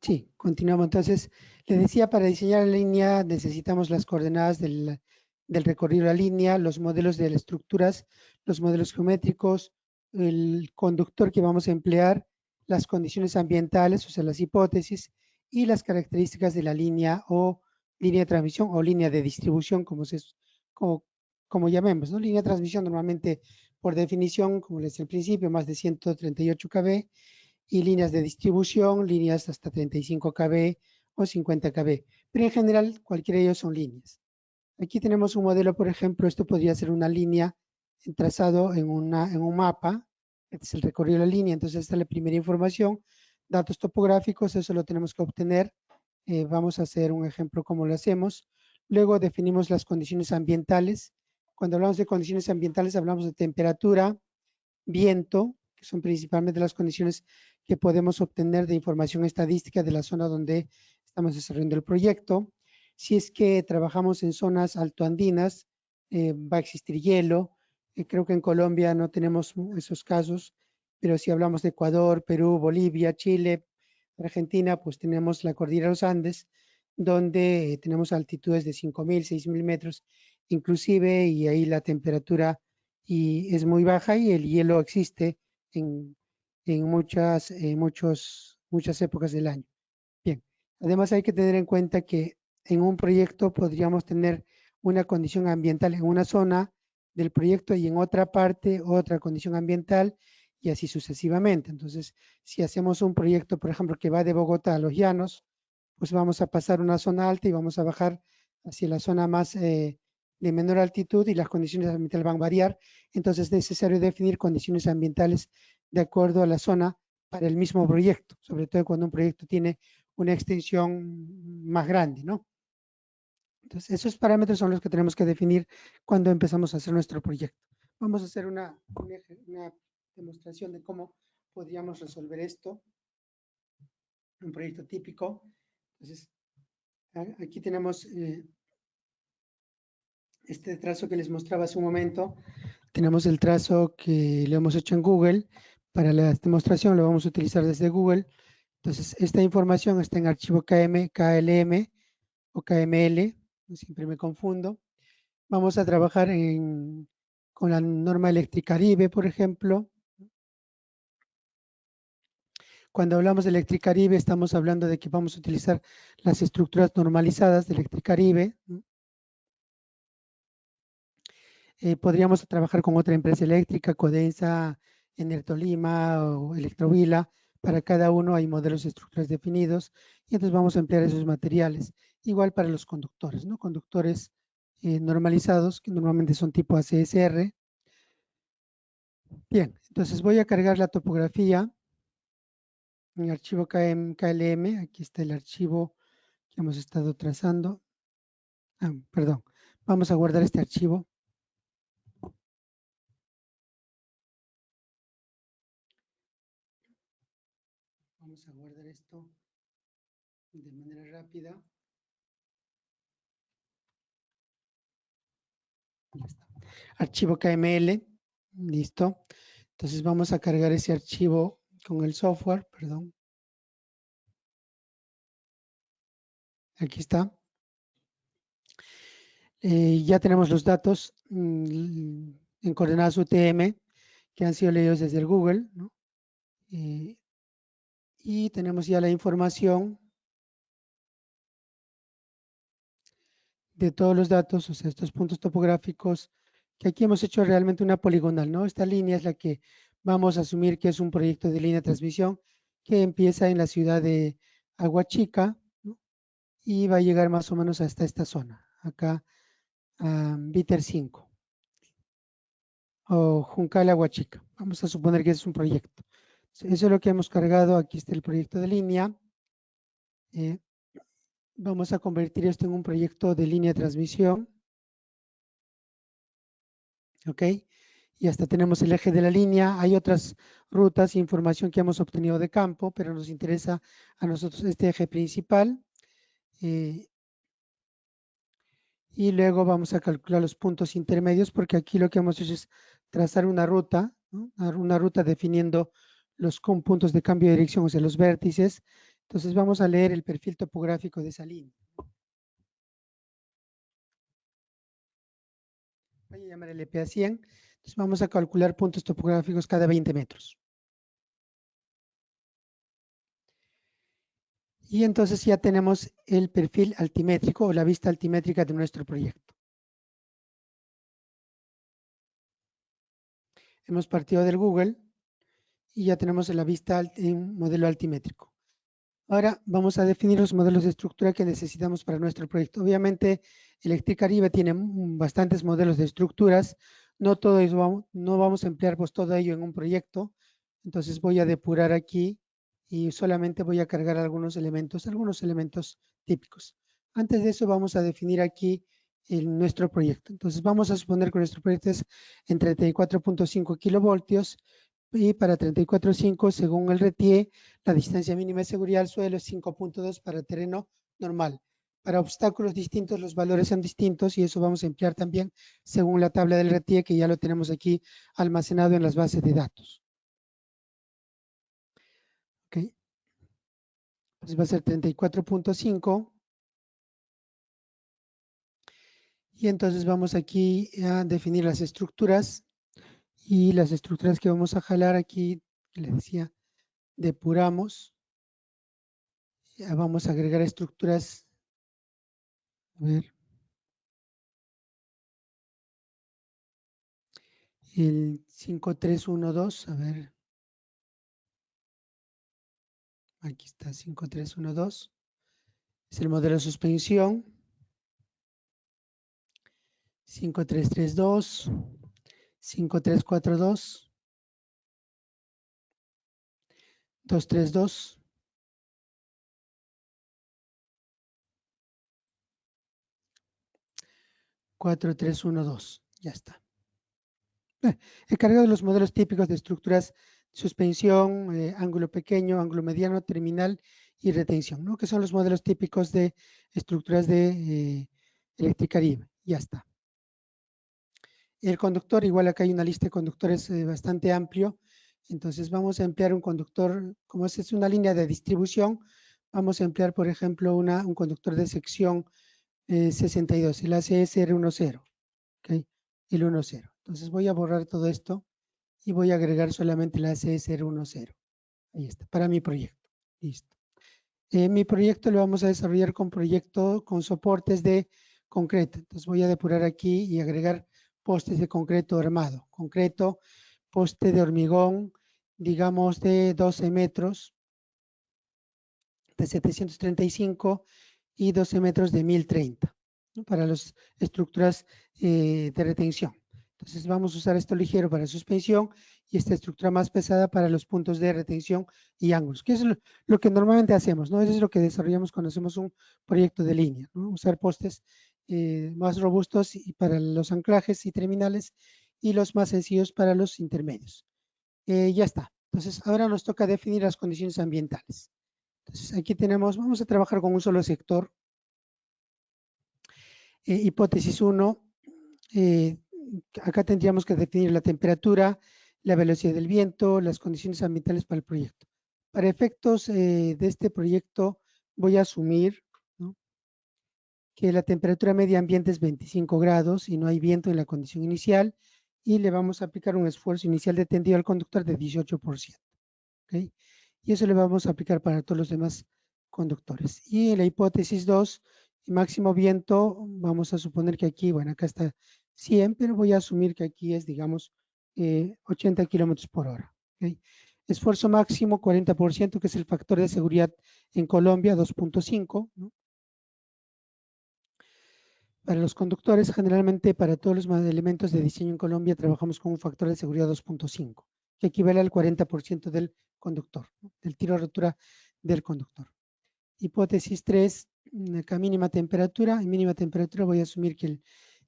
Sí, continuamos. Entonces, le decía, para diseñar la línea necesitamos las coordenadas del recorrido de la línea, los modelos de las estructuras, los modelos geométricos, el conductor que vamos a emplear, las condiciones ambientales, o sea, las hipótesis, y las características de la línea o línea de transmisión o línea de distribución, como llamemos, ¿no? Línea de transmisión normalmente, por definición, como les decía al principio, más de 138 kV, y líneas de distribución, líneas hasta 35 kV o 50 kV. Pero en general, cualquiera de ellos son líneas. Aquí tenemos un modelo, por ejemplo, esto podría ser una línea trazado en un mapa. Este es el recorrido de la línea, entonces esta es la primera información. Datos topográficos, eso lo tenemos que obtener. Vamos a hacer un ejemplo cómo lo hacemos. Luego definimos las condiciones ambientales. Cuando hablamos de condiciones ambientales, hablamos de temperatura, viento, que son principalmente las condiciones que podemos obtener de información estadística de la zona donde estamos desarrollando el proyecto. Si es que trabajamos en zonas altoandinas, va a existir hielo. Creo que en Colombia no tenemos esos casos, pero si hablamos de Ecuador, Perú, Bolivia, Chile, Argentina, pues tenemos la cordillera de los Andes, donde tenemos altitudes de 5.000, 6.000 metros inclusive, y ahí la temperatura es muy baja y el hielo existe en muchas épocas del año. Bien, además hay que tener en cuenta que en un proyecto podríamos tener una condición ambiental en una zona del proyecto y en otra parte otra condición ambiental y así sucesivamente. Entonces, si hacemos un proyecto, por ejemplo, que va de Bogotá a Los Llanos, pues vamos a pasar una zona alta y vamos a bajar hacia la zona más de menor altitud y las condiciones ambientales van a variar. Entonces es necesario definir condiciones ambientales de acuerdo a la zona para el mismo proyecto, sobre todo cuando un proyecto tiene una extensión más grande, ¿no? Entonces, esos parámetros son los que tenemos que definir cuando empezamos a hacer nuestro proyecto. Vamos a hacer una demostración de cómo podríamos resolver esto, un proyecto típico. Entonces, aquí tenemos este trazo que les mostraba hace un momento. Tenemos el trazo que lo hemos hecho en Google. Para la demostración lo vamos a utilizar desde Google. Entonces, esta información está en archivo KLM o KML, siempre me confundo. Vamos a trabajar con la norma Electricaribe, por ejemplo. Cuando hablamos de Electricaribe, estamos hablando de que vamos a utilizar las estructuras normalizadas de Electricaribe. Podríamos trabajar con otra empresa eléctrica, Codensa, Enertolima o Electrovila. Para cada uno hay modelos de estructuras definidos y entonces vamos a emplear esos materiales. Igual para los conductores, ¿no? Conductores normalizados, que normalmente son tipo ACSR. Bien, entonces voy a cargar la topografía en el archivo KLM. Aquí está el archivo que hemos estado trazando. Perdón, vamos a guardar este archivo. Vamos a guardar esto de manera rápida. Ya está. Archivo KML, listo. Entonces vamos a cargar ese archivo con el software, perdón. Aquí está. Ya tenemos los datos en coordenadas UTM que han sido leídos desde el Google, ¿no? Y tenemos ya la información de todos los datos, o sea, estos puntos topográficos, que aquí hemos hecho realmente una poligonal, ¿no? Esta línea es la que vamos a asumir que es un proyecto de línea de transmisión que empieza en la ciudad de Aguachica, ¿no? Y va a llegar más o menos hasta esta zona, acá a Bitter 5 o Juncal Aguachica. Vamos a suponer que es un proyecto. Eso es lo que hemos cargado. Aquí está el proyecto de línea. Vamos a convertir esto en un proyecto de línea de transmisión. ¿Ok? Y hasta tenemos el eje de la línea. Hay otras rutas e información que hemos obtenido de campo, pero nos interesa a nosotros este eje principal. Y luego vamos a calcular los puntos intermedios, porque aquí lo que hemos hecho es trazar una ruta, ¿no? Una ruta definiendo los puntos de cambio de dirección, o sea, los vértices. Entonces vamos a leer el perfil topográfico de esa línea. Voy a llamar el EP a 100. Entonces vamos a calcular puntos topográficos cada 20 metros. Y entonces ya tenemos el perfil altimétrico o la vista altimétrica de nuestro proyecto. Hemos partido del Google y ya tenemos la vista en modelo altimétrico. Ahora vamos a definir los modelos de estructura que necesitamos para nuestro proyecto. Obviamente, Electricaribe tiene bastantes modelos de estructuras. No todo eso, no vamos a emplear pues todo ello en un proyecto. Entonces voy a depurar aquí y solamente voy a cargar algunos elementos típicos. Antes de eso vamos a definir aquí nuestro proyecto. Entonces vamos a suponer que nuestro proyecto es en 34.5 kilovoltios y para 34.5 según el RETIE la distancia mínima de seguridad al suelo es 5.2 para terreno normal. Para obstáculos distintos los valores son distintos y eso vamos a emplear también según la tabla del RETIE que ya lo tenemos aquí almacenado en las bases de datos. Okay. Entonces va a ser 34.5 y entonces vamos aquí a definir las estructuras y las estructuras que vamos a jalar aquí, les decía, depuramos. Ya vamos a agregar estructuras. A ver. El 5312, a ver. Aquí está 5312. Es el modelo de suspensión. 5332, 5342, 232, 4312. Ya está. He cargado los modelos típicos de estructuras suspensión, ángulo pequeño, ángulo mediano, terminal y retención, ¿no? Que son los modelos típicos de estructuras de Electricaribe. Ya está. El conductor, igual acá hay una lista de conductores bastante amplio. Entonces vamos a emplear un conductor, como es una línea de distribución, vamos a emplear, por ejemplo, un conductor de sección 62, el ACSR10, ¿okay? El 10. Entonces voy a borrar todo esto y voy a agregar solamente el ACSR10. Ahí está, para mi proyecto. Listo. Mi proyecto lo vamos a desarrollar con soportes de concreto. Entonces voy a depurar aquí y agregar postes de concreto armado. Concreto, poste de hormigón, digamos de 12 metros, de 735 y 12 metros de 1030, ¿no? Para las estructuras de retención. Entonces vamos a usar esto ligero para suspensión y esta estructura más pesada para los puntos de retención y ángulos, que es lo que normalmente hacemos, ¿no? Eso es lo que desarrollamos cuando hacemos un proyecto de línea, ¿no? Usar postes más robustos y para los anclajes y terminales y los más sencillos para los intermedios. Ya está. Entonces ahora nos toca definir las condiciones ambientales. Entonces aquí tenemos, vamos a trabajar con un solo sector. Hipótesis 1, acá tendríamos que definir la temperatura, la velocidad del viento, las condiciones ambientales para el proyecto. Para efectos de este proyecto voy a asumir, ¿no?, que la temperatura media ambiente es 25 grados y no hay viento en la condición inicial y le vamos a aplicar un esfuerzo inicial de tendido al conductor de 18%. ¿Okay? Y eso le vamos a aplicar para todos los demás conductores. Y en la hipótesis 2, máximo viento, vamos a suponer que aquí, bueno, acá está 100, pero voy a asumir que aquí es, digamos, 80 kilómetros por hora. ¿Okay? Esfuerzo máximo 40%, que es el factor de seguridad en Colombia, 2.5, ¿no? Para los conductores, generalmente para todos los elementos de diseño en Colombia, trabajamos con un factor de seguridad 2.5, que equivale al 40% del conductor, ¿no? Del tiro de rotura del conductor. Hipótesis 3, acá mínima temperatura. En mínima temperatura voy a asumir que el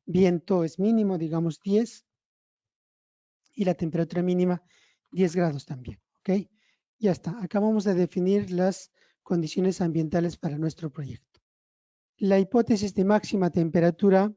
viento es mínimo, digamos 10, y la temperatura mínima 10 grados también, ¿ok? Ya está. Acá vamos a definir las condiciones ambientales para nuestro proyecto. La hipótesis de máxima temperatura,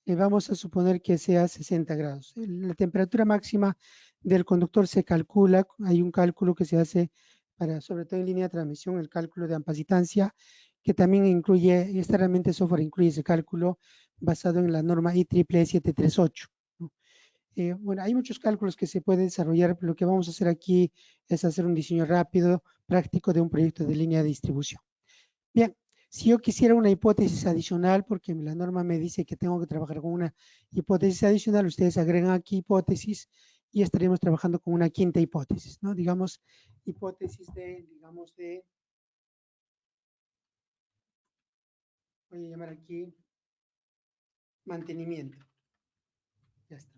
vamos a suponer que sea 60 grados. La temperatura máxima del conductor se calcula, hay un cálculo que se hace para, sobre todo en línea de transmisión, el cálculo de ampasitancia, que también incluye, esta herramienta de software incluye ese cálculo basado en la norma IEEE 738. ¿No? Bueno, hay muchos cálculos que se pueden desarrollar, pero lo que vamos a hacer aquí es hacer un diseño rápido, práctico de un proyecto de línea de distribución. Bien, si yo quisiera una hipótesis adicional, porque la norma me dice que tengo que trabajar con una hipótesis adicional, ustedes agregan aquí hipótesis y estaremos trabajando con una quinta hipótesis, ¿no? Digamos, hipótesis de, voy a llamar aquí mantenimiento. Ya está.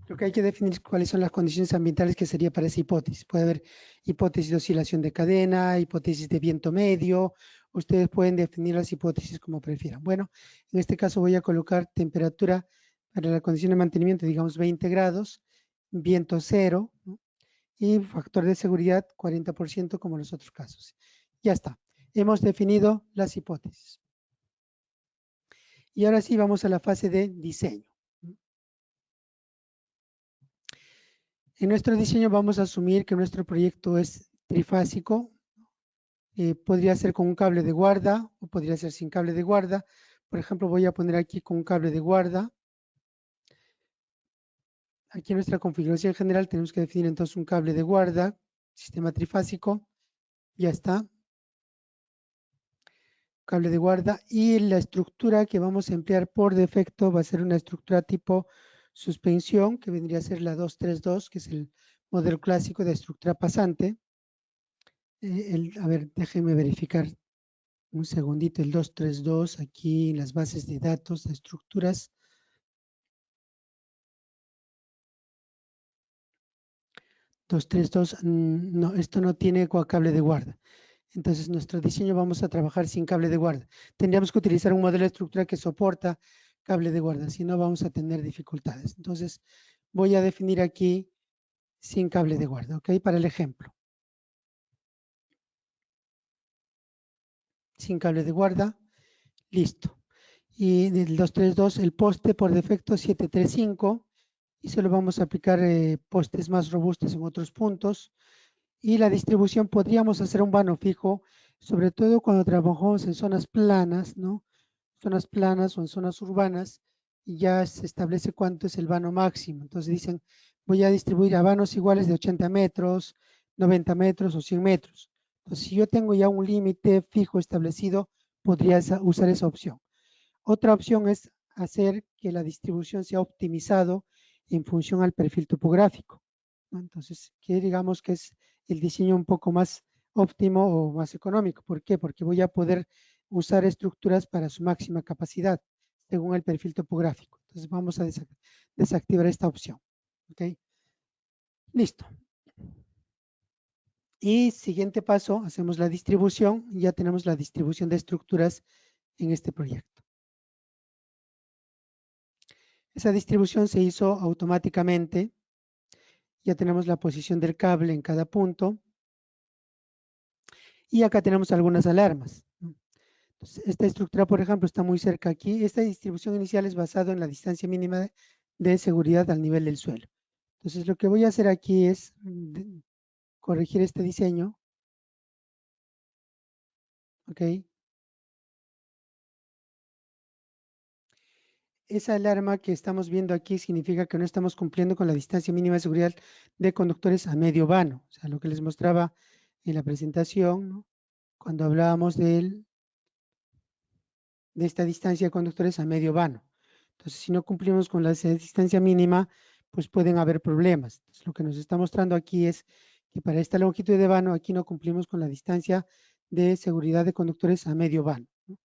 Lo que hay que definir cuáles son las condiciones ambientales que sería para esa hipótesis. Puede haber hipótesis de oscilación de cadena, hipótesis de viento medio. Ustedes pueden definir las hipótesis como prefieran. Bueno, en este caso voy a colocar temperatura para la condición de mantenimiento, digamos 20 grados, viento 0, ¿no? Y factor de seguridad 40% como en los otros casos. Ya está. Hemos definido las hipótesis. Y ahora sí vamos a la fase de diseño. En nuestro diseño vamos a asumir que nuestro proyecto es trifásico. Podría ser con un cable de guarda o podría ser sin cable de guarda. Por ejemplo, voy a poner aquí con un cable de guarda. Aquí en nuestra configuración general tenemos que definir entonces un cable de guarda, sistema trifásico. Ya está. Cable de guarda. Y la estructura que vamos a emplear por defecto va a ser una estructura tipo suspensión, que vendría a ser la 232, que es el modelo clásico de estructura pasante. A ver, déjenme verificar un segundito, el 232 aquí en las bases de datos de estructuras. No, esto no tiene cable de guarda. Entonces, nuestro diseño vamos a trabajar sin cable de guarda. Tendríamos que utilizar un modelo de estructura que soporta cable de guarda, si no vamos a tener dificultades. Entonces, voy a definir aquí sin cable de guarda, ¿ok? Para el ejemplo. Sin cable de guarda, listo. Y del 232, el poste por defecto 735, y solo vamos a aplicar postes más robustos en otros puntos. Y la distribución, podríamos hacer un vano fijo, sobre todo cuando trabajamos en zonas planas, ¿no? Zonas planas o en zonas urbanas, y ya se establece cuánto es el vano máximo. Entonces dicen, voy a distribuir a vanos iguales de 80 metros, 90 metros o 100 metros. Entonces, si yo tengo ya un límite fijo establecido, podría usar esa opción. Otra opción es hacer que la distribución sea optimizado en función al perfil topográfico, ¿no? Entonces, que digamos que es el diseño un poco más óptimo o más económico. ¿Por qué? Porque voy a poder usar estructuras para su máxima capacidad según el perfil topográfico. Entonces, vamos a desactivar esta opción. ¿Ok? Listo. Y siguiente paso, hacemos la distribución. Ya tenemos la distribución de estructuras en este proyecto. Esa distribución se hizo automáticamente. Ya tenemos la posición del cable en cada punto. Y acá tenemos algunas alarmas. Entonces, esta estructura, por ejemplo, está muy cerca aquí. Esta distribución inicial es basada en la distancia mínima de seguridad al nivel del suelo. Entonces, lo que voy a hacer aquí es corregir este diseño. ¿Ok? Esa alarma que estamos viendo aquí significa que no estamos cumpliendo con la distancia mínima de seguridad de conductores a medio vano. O sea, lo que les mostraba en la presentación, ¿no? Cuando hablábamos de esta distancia de conductores a medio vano. Entonces, si no cumplimos con la distancia mínima, pues pueden haber problemas. Entonces, lo que nos está mostrando aquí es que para esta longitud de vano, aquí no cumplimos con la distancia de seguridad de conductores a medio vano, ¿no?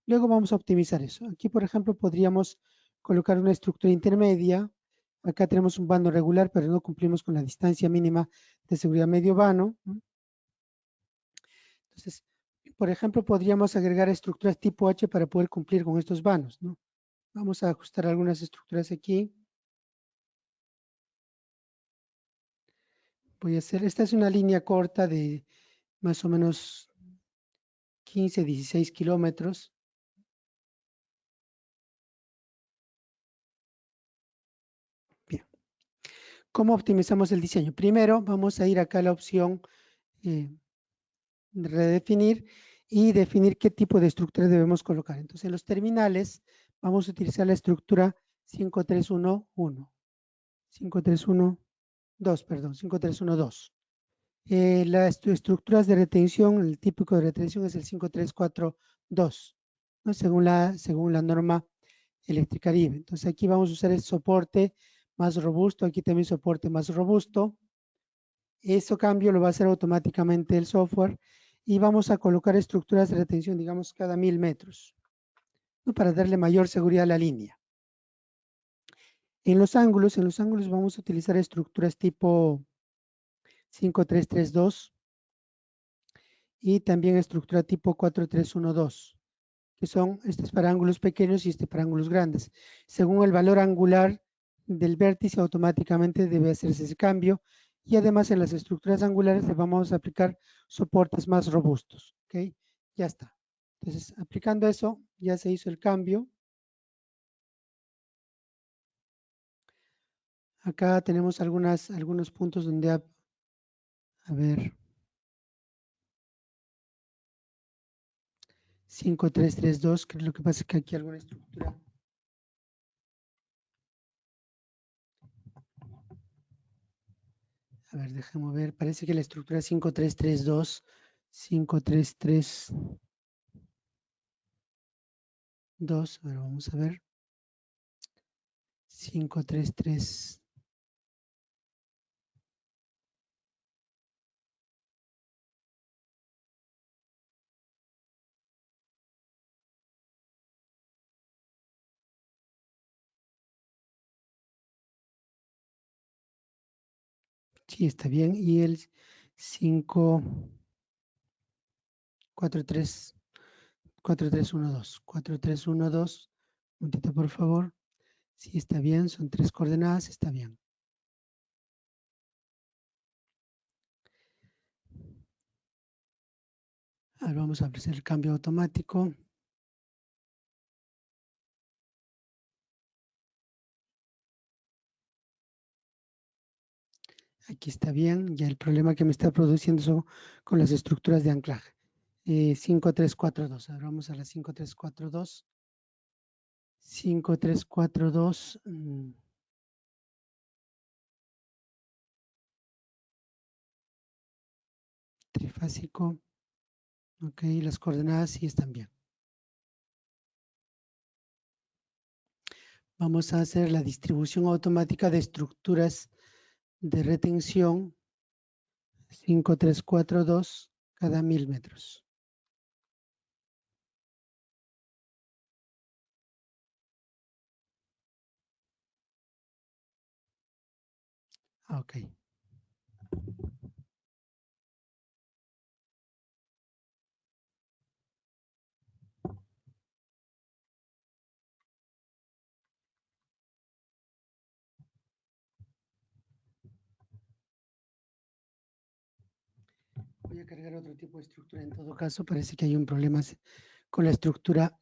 Luego vamos a optimizar eso. Aquí, por ejemplo, podríamos colocar una estructura intermedia. Acá tenemos un vano regular, pero no cumplimos con la distancia mínima de seguridad medio vano, ¿no? Entonces, por ejemplo, podríamos agregar estructuras tipo H para poder cumplir con estos vanos, ¿no? Vamos a ajustar algunas estructuras aquí. Voy a hacer, esta es una línea corta de más o menos 15, 16 kilómetros. Bien. ¿Cómo optimizamos el diseño? Primero, vamos a ir acá a la opción redefinir y definir qué tipo de estructura debemos colocar. Entonces, en los terminales vamos a utilizar la estructura 5311, 5312, perdón, 5312. Las estructuras de retención, el típico de retención es el 5342, ¿no? Según la norma Electricaribe. Entonces, aquí vamos a usar el soporte más robusto, aquí también soporte más robusto. Eso cambio lo va a hacer automáticamente el software y vamos a colocar estructuras de retención, digamos, cada 1000 metros, ¿no? Para darle mayor seguridad a la línea. En los ángulos vamos a utilizar estructuras tipo 5332 y también estructura tipo 4312, que son estos para ángulos pequeños y este para ángulos grandes. Según el valor angular del vértice, automáticamente debe hacerse ese cambio. Y además en las estructuras angulares le vamos a aplicar soportes más robustos. ¿Ok? Ya está. Entonces, aplicando eso, ya se hizo el cambio. Acá tenemos algunos puntos donde, a ver, 5332, que es lo que pasa, es que aquí alguna estructura. A ver, déjame ver, parece que la estructura 5332, 5332, a ver, vamos a ver. 533. Sí, está bien. Y el 543, 4312, 4312, un momentito por favor. Sí, está bien, son 3 coordenadas, está bien. Ahora vamos a hacer el cambio automático. Aquí está bien, ya el problema que me está produciendo son con las estructuras de anclaje. 5342, ahora vamos a la 5342. 5342. Trifásico. Ok, las coordenadas sí están bien. Vamos a hacer la distribución automática de estructuras de retención 5342 cada 1000 metros. Ok. Voy a cargar otro tipo de estructura. En todo caso, parece que hay un problema con la estructura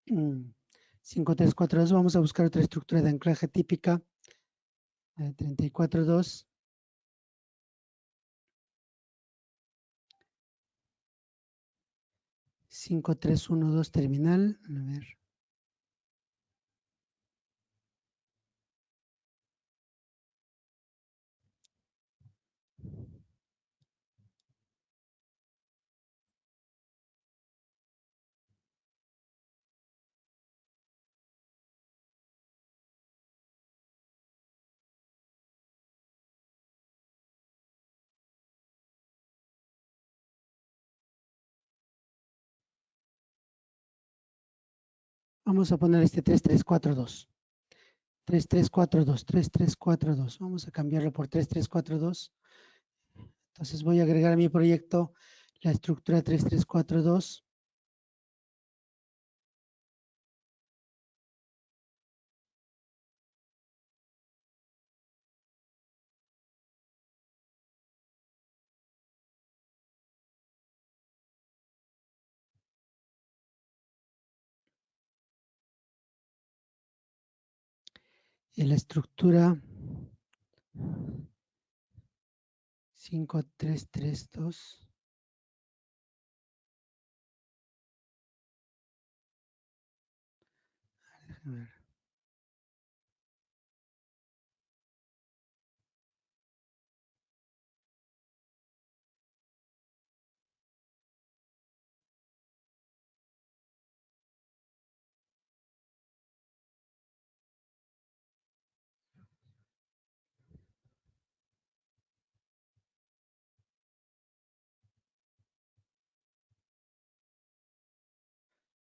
5342. Vamos a buscar otra estructura de anclaje típica. 342. 5312 terminal. A ver. Vamos a poner este 3342. 3342, 3342. Vamos a cambiarlo por 3342. Entonces voy a agregar a mi proyecto la estructura 3342. En la estructura 5332. Déjame ver.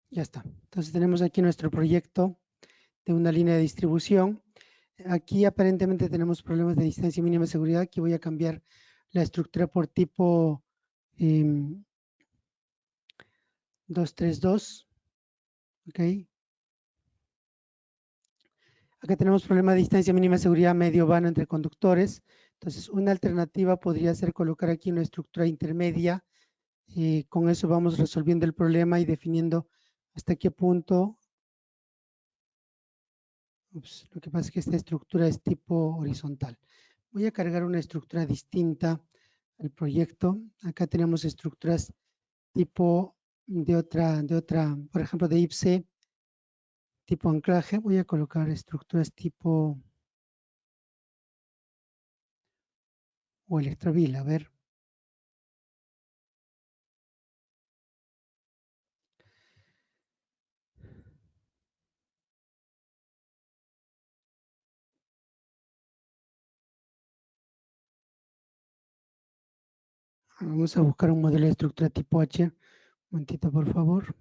Ya está. Entonces tenemos aquí nuestro proyecto de una línea de distribución. Aquí aparentemente tenemos problemas de distancia mínima de seguridad. Aquí voy a cambiar la estructura por tipo 232. Ok. Acá tenemos problema de distancia mínima de seguridad medio vano entre conductores. Entonces, una alternativa podría ser colocar aquí una estructura intermedia. Con eso vamos resolviendo el problema y definiendo hasta qué punto. Lo que pasa es que esta estructura es tipo horizontal. Voy a cargar una estructura distinta al proyecto. Acá tenemos estructuras tipo de otra, por ejemplo, de IPC, tipo anclaje. Voy a colocar estructuras tipo o electrovil, a ver. Vamos a buscar un modelo de estructura tipo H. Un momentito, por favor.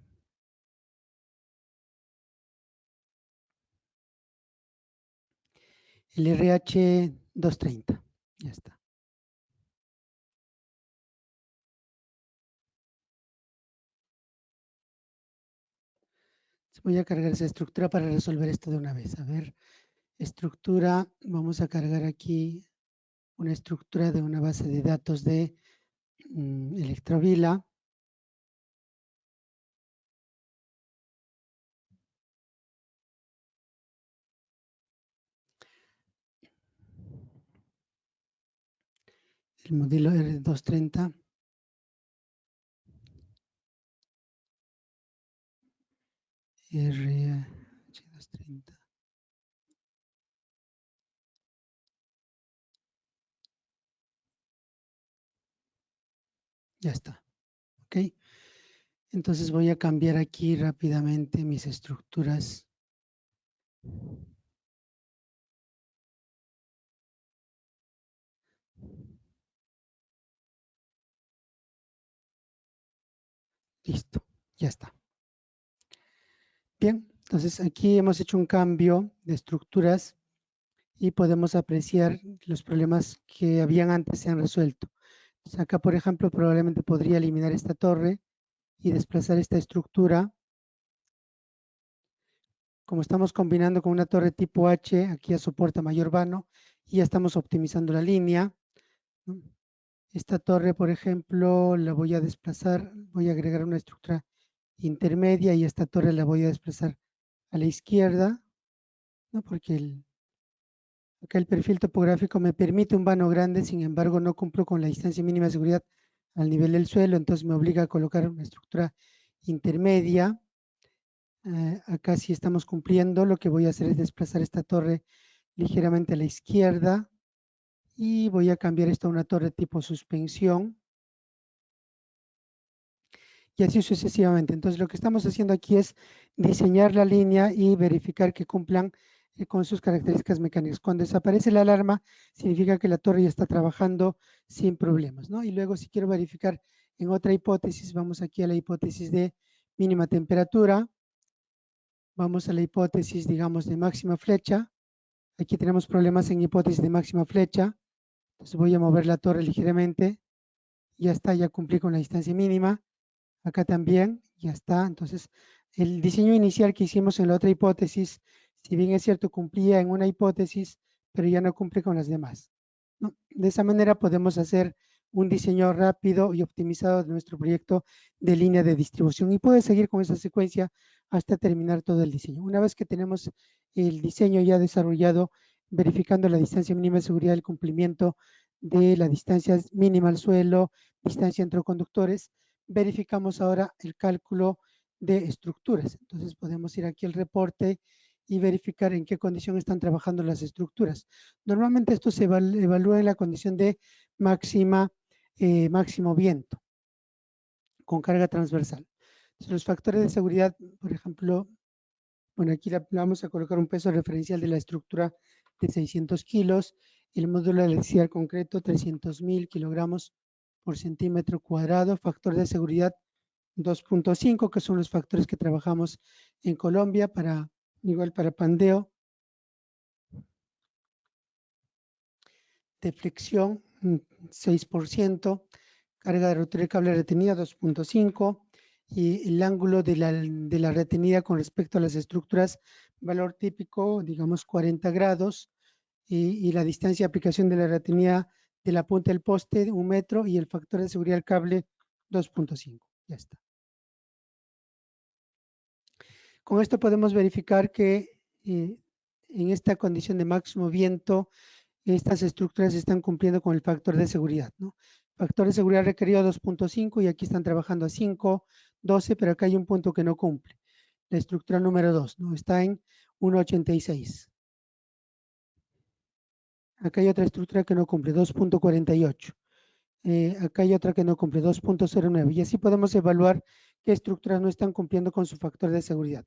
El RH 230. Ya está. Voy a cargar esa estructura para resolver esto de una vez. A ver, estructura. Vamos a cargar aquí una estructura de una base de datos de Electrovila. El modelo R230. RH230. Ya está. Ok. Entonces voy a cambiar aquí rápidamente mis estructuras. Listo. Ya está. Bien. Entonces aquí hemos hecho un cambio de estructuras y podemos apreciar los problemas que habían antes se han resuelto. Entonces acá, por ejemplo, probablemente podría eliminar esta torre y desplazar esta estructura. Como estamos combinando con una torre tipo H, aquí ya soporta mayor vano y ya estamos optimizando la línea. Esta torre, por ejemplo, la voy a desplazar, voy a agregar una estructura intermedia y esta torre la voy a desplazar a la izquierda, ¿no? Porque acá el perfil topográfico me permite un vano grande, sin embargo no cumplo con la distancia mínima de seguridad al nivel del suelo, entonces me obliga a colocar una estructura intermedia. Acá sí estamos cumpliendo. Lo que voy a hacer es desplazar esta torre ligeramente a la izquierda y voy a cambiar esto a una torre tipo suspensión y así sucesivamente. Entonces lo que estamos haciendo aquí es diseñar la línea y verificar que cumplan con sus características mecánicas. Cuando desaparece la alarma significa que la torre ya está trabajando sin problemas, ¿no? Y luego si quiero verificar en otra hipótesis, vamos aquí a la hipótesis de mínima temperatura. Vamos a la hipótesis, digamos, de máxima flecha. Aquí tenemos problemas en hipótesis de máxima flecha. Entonces voy a mover la torre ligeramente. Ya está, ya cumplí con la distancia mínima. Acá también, ya está. Entonces, el diseño inicial que hicimos en la otra hipótesis, si bien es cierto, cumplía en una hipótesis, pero ya no cumple con las demás, ¿no? De esa manera podemos hacer un diseño rápido y optimizado de nuestro proyecto de línea de distribución y puede seguir con esa secuencia hasta terminar todo el diseño. Una vez que tenemos el diseño ya desarrollado, verificando la distancia mínima de seguridad del cumplimiento de la distancia mínima al suelo, distancia entre conductores, verificamos ahora el cálculo de estructuras. Entonces podemos ir aquí al reporte y verificar en qué condición están trabajando las estructuras. Normalmente esto se evalúa en la condición de máximo viento con carga transversal. Entonces, los factores de seguridad, por ejemplo, bueno, aquí le vamos a colocar un peso referencial de la estructura de 600 kilos, el módulo de electricidad concreto 300.000 kilogramos por centímetro cuadrado, factor de seguridad 2.5, que son los factores que trabajamos en Colombia, igual para pandeo. De flexión, 6%, carga de rotura de cable retenida, 2.5, y el ángulo de la retenida con respecto a las estructuras, valor típico, digamos 40 grados, y la distancia de aplicación de la retenida de la punta del poste, 1 metro, y el factor de seguridad del cable, 2.5. Ya está. Con esto podemos verificar que en esta condición de máximo viento, estas estructuras están cumpliendo con el factor de seguridad, ¿no? Factor de seguridad requerido 2.5 y aquí están trabajando a 5, 12, pero acá hay un punto que no cumple. La estructura número 2, ¿no? Está en 1.86. Acá hay otra estructura que no cumple, 2.48. Acá hay otra que no cumple, 2.09. Y así podemos evaluar qué estructuras no están cumpliendo con su factor de seguridad.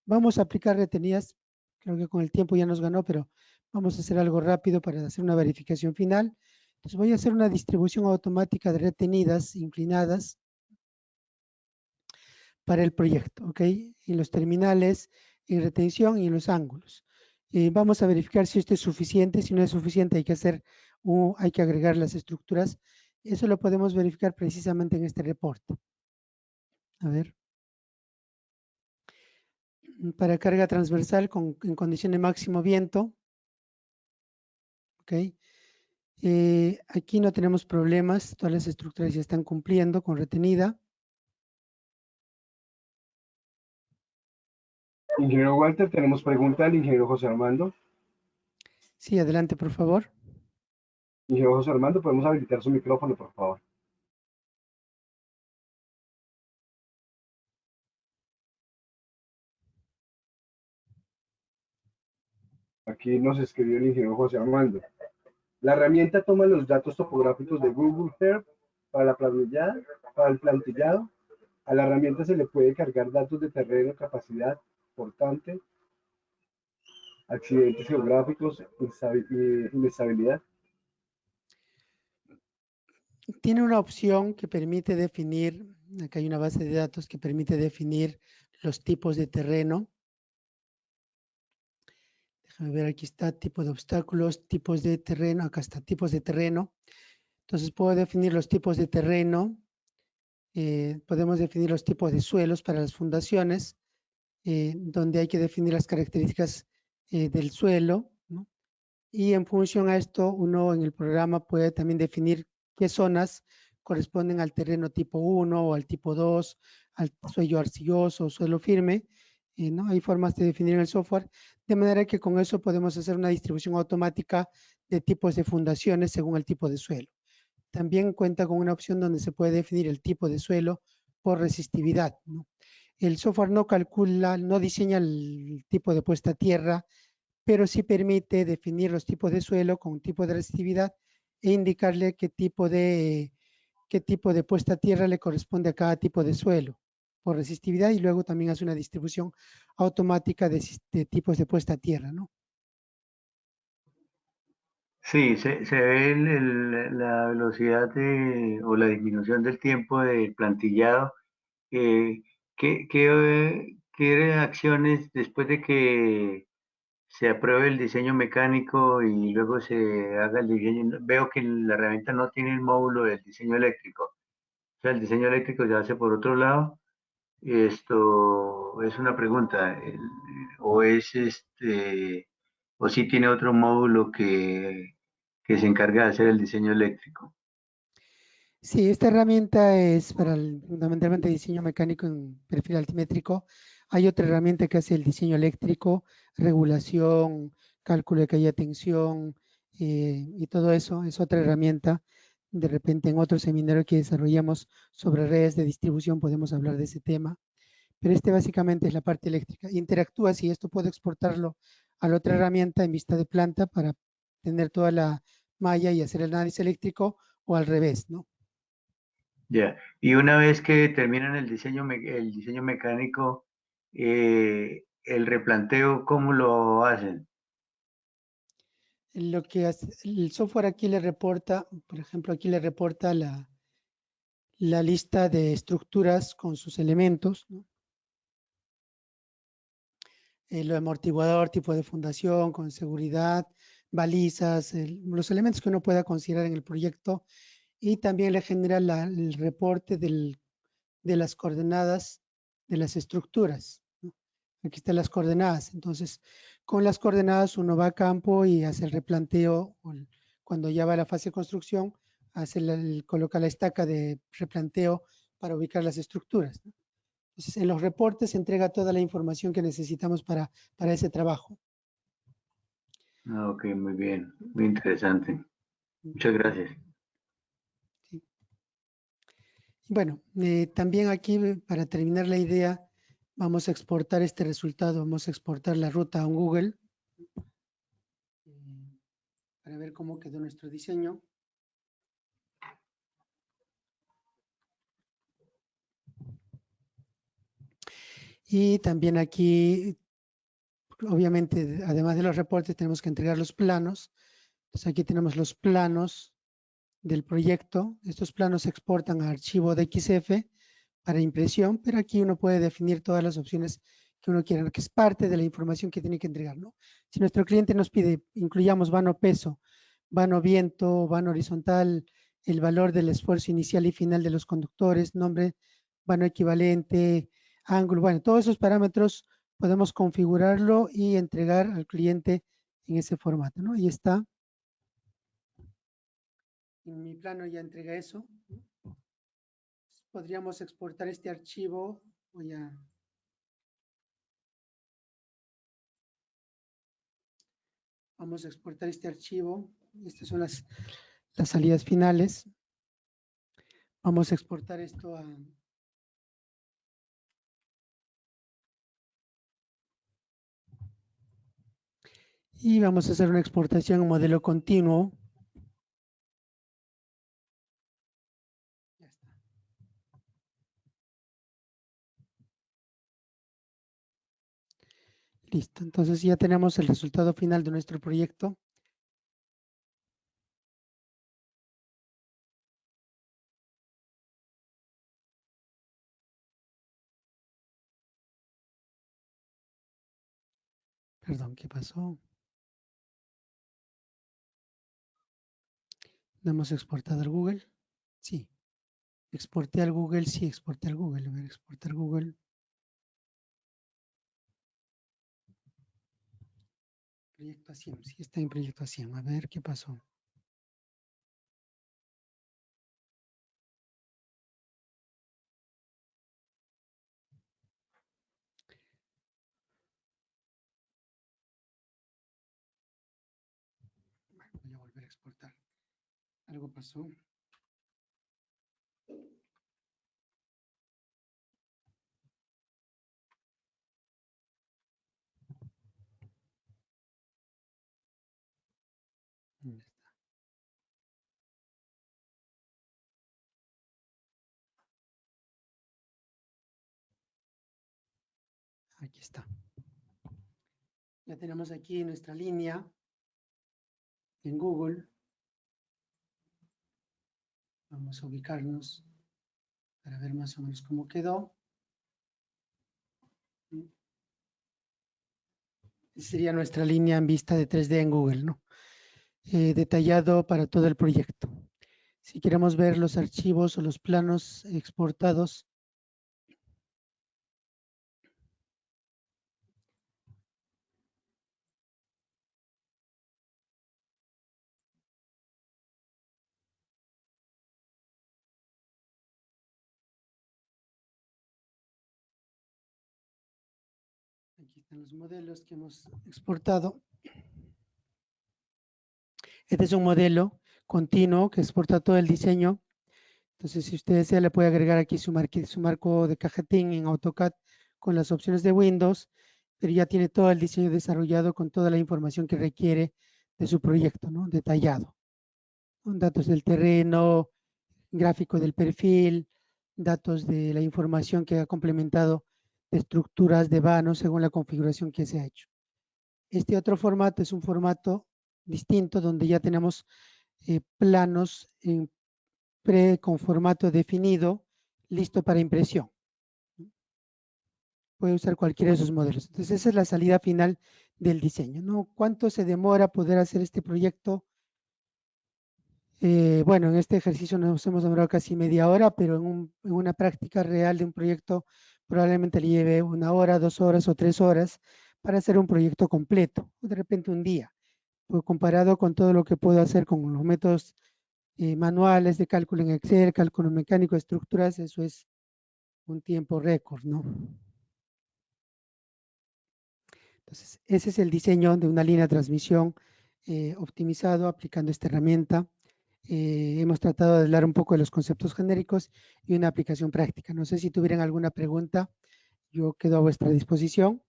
Vamos a aplicar retenidas. Creo que con el tiempo ya nos ganó, pero vamos a hacer algo rápido para hacer una verificación final. Entonces voy a hacer una distribución automática de retenidas inclinadas para el proyecto, ¿ok? En los terminales, en retención y en los ángulos. Vamos a verificar si esto es suficiente. Si no es suficiente, hay que agregar las estructuras. Eso lo podemos verificar precisamente en este reporte. A ver. Para carga transversal en condición de máximo viento. Ok. Aquí no tenemos problemas. Todas las estructuras ya están cumpliendo con retenida. Ingeniero Walter, tenemos pregunta del ingeniero José Armando. Sí, adelante, por favor. Ingeniero José Armando, ¿podemos habilitar su micrófono, por favor? Aquí nos escribió el ingeniero José Armando. La herramienta toma los datos topográficos de Google Earth para el plantillado. A la herramienta se le puede cargar datos de terreno, capacidad, portante, accidentes geográficos, inestabilidad. Tiene una opción que permite definir, acá hay una base de datos que permite definir los tipos de terreno. Déjame ver, aquí está, tipo de obstáculos, tipos de terreno, acá está, tipos de terreno. Entonces puedo definir los tipos de terreno, podemos definir los tipos de suelos para las fundaciones, donde hay que definir las características del suelo, ¿no? Y en función a esto, uno en el programa puede también definir qué zonas corresponden al terreno tipo 1 o al tipo 2, al suelo arcilloso o suelo firme, ¿no? Hay formas de definir en el software, de manera que con eso podemos hacer una distribución automática de tipos de fundaciones según el tipo de suelo. También cuenta con una opción donde se puede definir el tipo de suelo por resistividad, ¿no? El software no calcula, no diseña el tipo de puesta a tierra, pero sí permite definir los tipos de suelo con un tipo de resistividad e indicarle qué tipo de puesta a tierra le corresponde a cada tipo de suelo por resistividad, y luego también hace una distribución automática de tipos de puesta a tierra, ¿no? Sí, se ve la velocidad o la disminución del tiempo del plantillado. ¿Qué qué acciones después de que se apruebe el diseño mecánico y luego se haga el diseño? Veo que la herramienta no tiene el módulo del diseño eléctrico. O sea, el diseño eléctrico se hace por otro lado. Esto es una pregunta. O es o si tiene otro módulo que se encarga de hacer el diseño eléctrico. Sí, esta herramienta es para fundamentalmente diseño mecánico en perfil altimétrico. Hay otra herramienta que hace el diseño eléctrico, regulación, cálculo de caída de tensión y todo eso. Es otra herramienta. De repente en otro seminario que desarrollamos sobre redes de distribución podemos hablar de ese tema. Pero este básicamente es la parte eléctrica. Interactúa si esto puedo exportarlo a la otra herramienta en vista de planta para tener toda la malla y hacer el análisis eléctrico o al revés, ¿no? Ya. Y una vez que terminan el diseño mecánico, el replanteo, ¿cómo lo hacen? Lo que hace, el software aquí le reporta, por ejemplo, aquí le reporta la lista de estructuras con sus elementos, ¿no? Lo amortiguador, tipo de fundación, con seguridad, balizas, los elementos que uno pueda considerar en el proyecto y también le genera el reporte de las coordenadas de las estructuras, ¿no? Aquí están las coordenadas. Entonces, con las coordenadas uno va a campo y hace el replanteo. Cuando ya va a la fase de construcción, coloca la estaca de replanteo para ubicar las estructuras, ¿no? Entonces, en los reportes se entrega toda la información que necesitamos para ese trabajo. Ah, ok, muy bien, muy interesante. Muchas gracias. ¿Sí? Bueno, también aquí, para terminar la idea, vamos a exportar este resultado, vamos a exportar la ruta a un Google para ver cómo quedó nuestro diseño. Y también aquí, obviamente, además de los reportes, tenemos que entregar los planos. Entonces aquí tenemos los planos del proyecto. Estos planos se exportan a archivo de XF para impresión, pero aquí uno puede definir todas las opciones que uno quiera, que es parte de la información que tiene que entregar, ¿no? Si nuestro cliente nos pide, incluyamos vano peso, vano viento, vano horizontal, el valor del esfuerzo inicial y final de los conductores, nombre, vano equivalente, ángulo, bueno, todos esos parámetros podemos configurarlo y entregar al cliente en ese formato, ¿no? Ahí está. En mi plano ya entrega eso. Podríamos exportar este archivo. Vamos a exportar este archivo. Estas son las salidas finales. Vamos a exportar esto a... Y vamos a hacer una exportación en modelo continuo. Ya está. Listo, entonces ya tenemos el resultado final de nuestro proyecto. Perdón, ¿qué pasó? ¿No hemos exportado al Google? Sí. Exporté al Google, sí, exporté al Google. A ver, exportar Google. Proyecto ASIEM, sí está en proyecto ASIEM. A ver, ¿qué pasó? Bueno, voy a volver a exportar. Algo pasó. ¿Dónde está? Aquí está. Ya tenemos aquí nuestra línea en Google. Vamos a ubicarnos para ver más o menos cómo quedó. Sería nuestra línea en vista de 3D en Google, ¿no? Detallado para todo el proyecto. Si queremos ver los archivos o los planos exportados, aquí están los modelos que hemos exportado. Este es un modelo continuo que exporta todo el diseño. Entonces, si usted desea, le puede agregar aquí su marco de cajetín en AutoCAD con las opciones de Windows, pero ya tiene todo el diseño desarrollado con toda la información que requiere de su proyecto, ¿no? Detallado. Con datos del terreno, gráfico del perfil, datos de la información que ha complementado de estructuras de vanos según la configuración que se ha hecho. Este otro formato es un formato distinto donde ya tenemos planos con formato definido, listo para impresión. Puede usar cualquiera de esos modelos. Entonces esa es la salida final del diseño, ¿no? ¿Cuánto se demora poder hacer este proyecto? Bueno, en este ejercicio nos hemos demorado casi media hora, pero en una práctica real de un proyecto probablemente le lleve 1 hora, 2 horas o 3 horas para hacer un proyecto completo, o de repente un día. Pues comparado con todo lo que puedo hacer con los métodos manuales de cálculo en Excel, cálculo mecánico de estructuras, eso es un tiempo récord, ¿no? Entonces, ese es el diseño de una línea de transmisión optimizado aplicando esta herramienta. Hemos tratado de hablar un poco de los conceptos genéricos y una aplicación práctica. No sé si tuvieran alguna pregunta, yo quedo a vuestra disposición.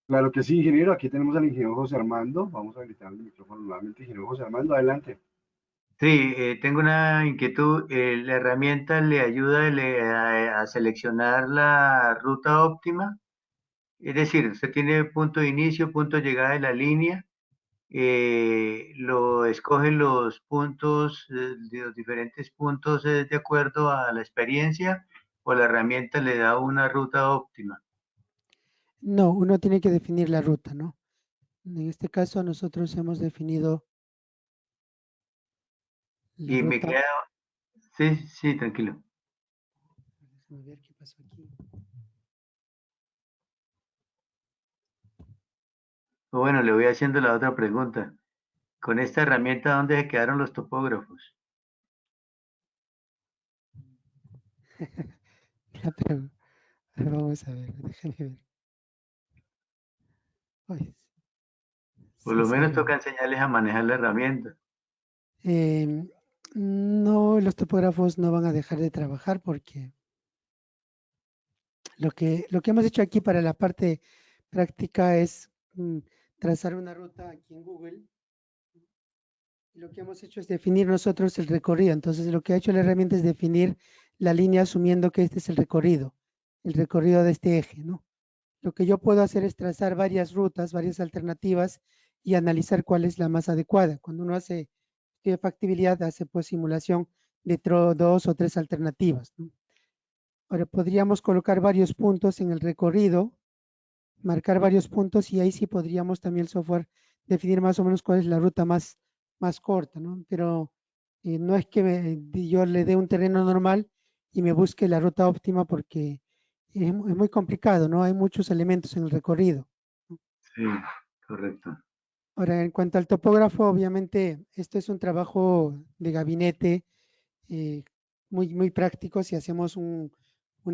Claro que sí, ingeniero. Aquí tenemos al ingeniero José Armando. Vamos a habilitar el micrófono nuevamente. Ingeniero José Armando, adelante. Sí, tengo una inquietud. ¿La herramienta le ayuda a seleccionar la ruta óptima? Es decir, usted tiene punto de inicio, punto de llegada de la línea, lo escoge los puntos, de los diferentes puntos de acuerdo a la experiencia, o la herramienta le da una ruta óptima. No, uno tiene que definir la ruta, ¿no? En este caso nosotros hemos definido la Y me ruta. queda, sí, sí, tranquilo. Déjame ver qué pasó aquí. Bueno, le voy haciendo la otra pregunta. Con esta herramienta, ¿dónde se quedaron los topógrafos? Pero, vamos a ver, déjame ver. Ay, Por sí lo menos salió. toca enseñarles a manejar la herramienta. No, los topógrafos no van a dejar de trabajar porque lo que hemos hecho aquí para la parte práctica es trazar una ruta aquí en Google. Y lo que hemos hecho es definir nosotros el recorrido. Entonces, lo que ha hecho la herramienta es definir la línea asumiendo que este es el recorrido de este eje, ¿no? Lo que yo puedo hacer es trazar varias rutas, varias alternativas y analizar cuál es la más adecuada. Cuando uno hace factibilidad, hace pues simulación de 2 o 3 alternativas, ¿no? Ahora podríamos colocar varios puntos en el recorrido, marcar varios puntos y ahí sí podríamos también el software definir más o menos cuál es la ruta más corta, ¿no? Pero no es que yo le dé un terreno normal y me busque la ruta óptima porque es muy complicado, ¿no? Hay muchos elementos en el recorrido, ¿no? Sí, correcto. Ahora, en cuanto al topógrafo, obviamente esto es un trabajo de gabinete muy práctico si hacemos un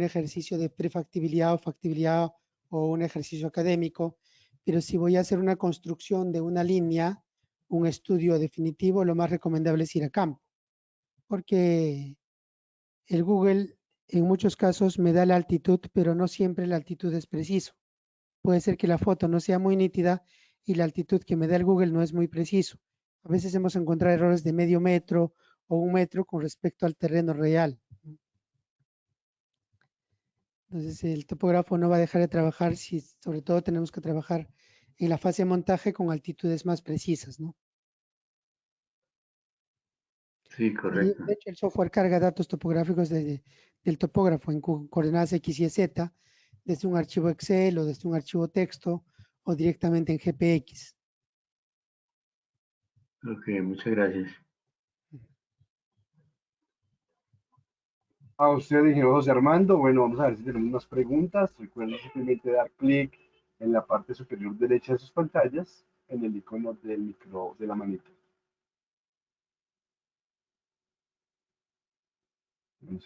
ejercicio de prefactibilidad o factibilidad o un ejercicio académico, pero si voy a hacer una construcción de una línea, un estudio definitivo, lo más recomendable es ir a campo, porque el Google en muchos casos me da la altitud, pero no siempre la altitud es preciso. Puede ser que la foto no sea muy nítida y la altitud que me da el Google no es muy preciso. A veces hemos encontrado errores de medio metro o 1 metro con respecto al terreno real. Entonces el topógrafo no va a dejar de trabajar si sobre todo tenemos que trabajar en la fase de montaje con altitudes más precisas, ¿no? Sí, correcto. De hecho, el software carga datos topográficos del topógrafo en coordenadas X y Z, desde un archivo Excel o desde un archivo texto o directamente en GPX. Ok, muchas gracias. A usted, ingeniero José Armando. Bueno, vamos a ver si tenemos más preguntas. Recuerden simplemente dar clic en la parte superior derecha de sus pantallas, en el icono del micro de la manita.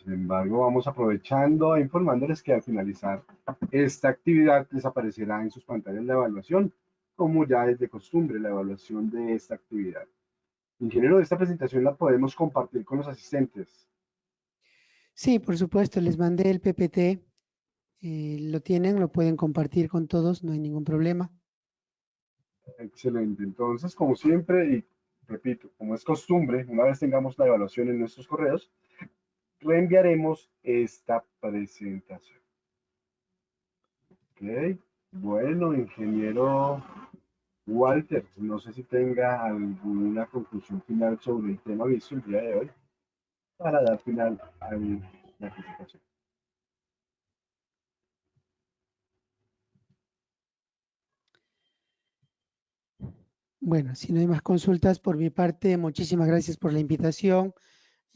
Sin embargo, vamos aprovechando e informándoles que al finalizar esta actividad les aparecerá en sus pantallas la evaluación, como ya es de costumbre, la evaluación de esta actividad. Ingeniero, esta presentación la podemos compartir con los asistentes. Sí, por supuesto, les mandé el PPT, lo tienen, lo pueden compartir con todos, no hay ningún problema. Excelente. Entonces, como siempre, y repito, como es costumbre, una vez tengamos la evaluación en nuestros correos, reenviaremos esta presentación. Ok. Bueno, ingeniero Walter, no sé si tenga alguna conclusión final sobre el tema visto el día de hoy para dar final a la presentación. Bueno, si no hay más consultas por mi parte, muchísimas gracias por la invitación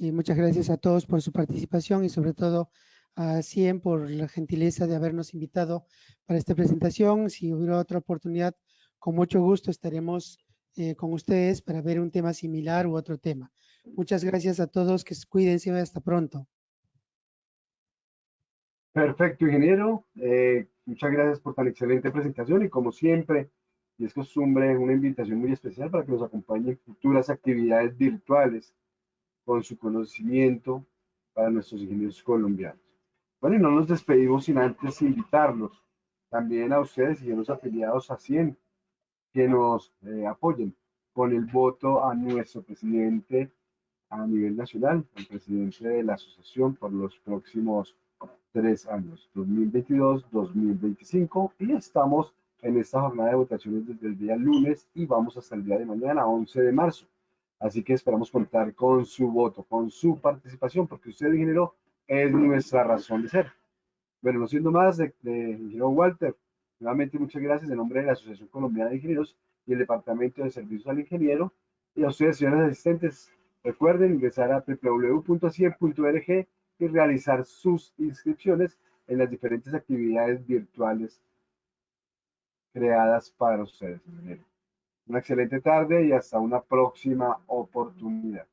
y muchas gracias a todos por su participación y sobre todo a Cien por la gentileza de habernos invitado para esta presentación. Si hubiera otra oportunidad, con mucho gusto estaremos con ustedes para ver un tema similar u otro tema. Muchas gracias a todos, que se cuiden y hasta pronto. Perfecto, ingeniero. Muchas gracias por tan excelente presentación y como siempre, y es costumbre, una invitación muy especial para que nos acompañe en futuras actividades virtuales con su conocimiento para nuestros ingenieros colombianos. Bueno, y no nos despedimos sin antes invitarlos también a ustedes, ingenieros afiliados a CIEN, que nos apoyen con el voto a nuestro presidente a nivel nacional, el presidente de la asociación por los próximos 3 años, 2022-2025, y estamos en esta jornada de votaciones desde el día lunes y vamos hasta el día de mañana, 11 de marzo. Así que esperamos contar con su voto, con su participación, porque usted, ingeniero, es nuestra razón de ser. Bueno, no siendo más, de ingeniero Walter, nuevamente muchas gracias en nombre de la Asociación Colombiana de Ingenieros y el Departamento de Servicios al Ingeniero. Y a ustedes, señores asistentes, recuerden ingresar a www.cien.org y realizar sus inscripciones en las diferentes actividades virtuales creadas para ustedes, ingeniero. Una excelente tarde y hasta una próxima oportunidad.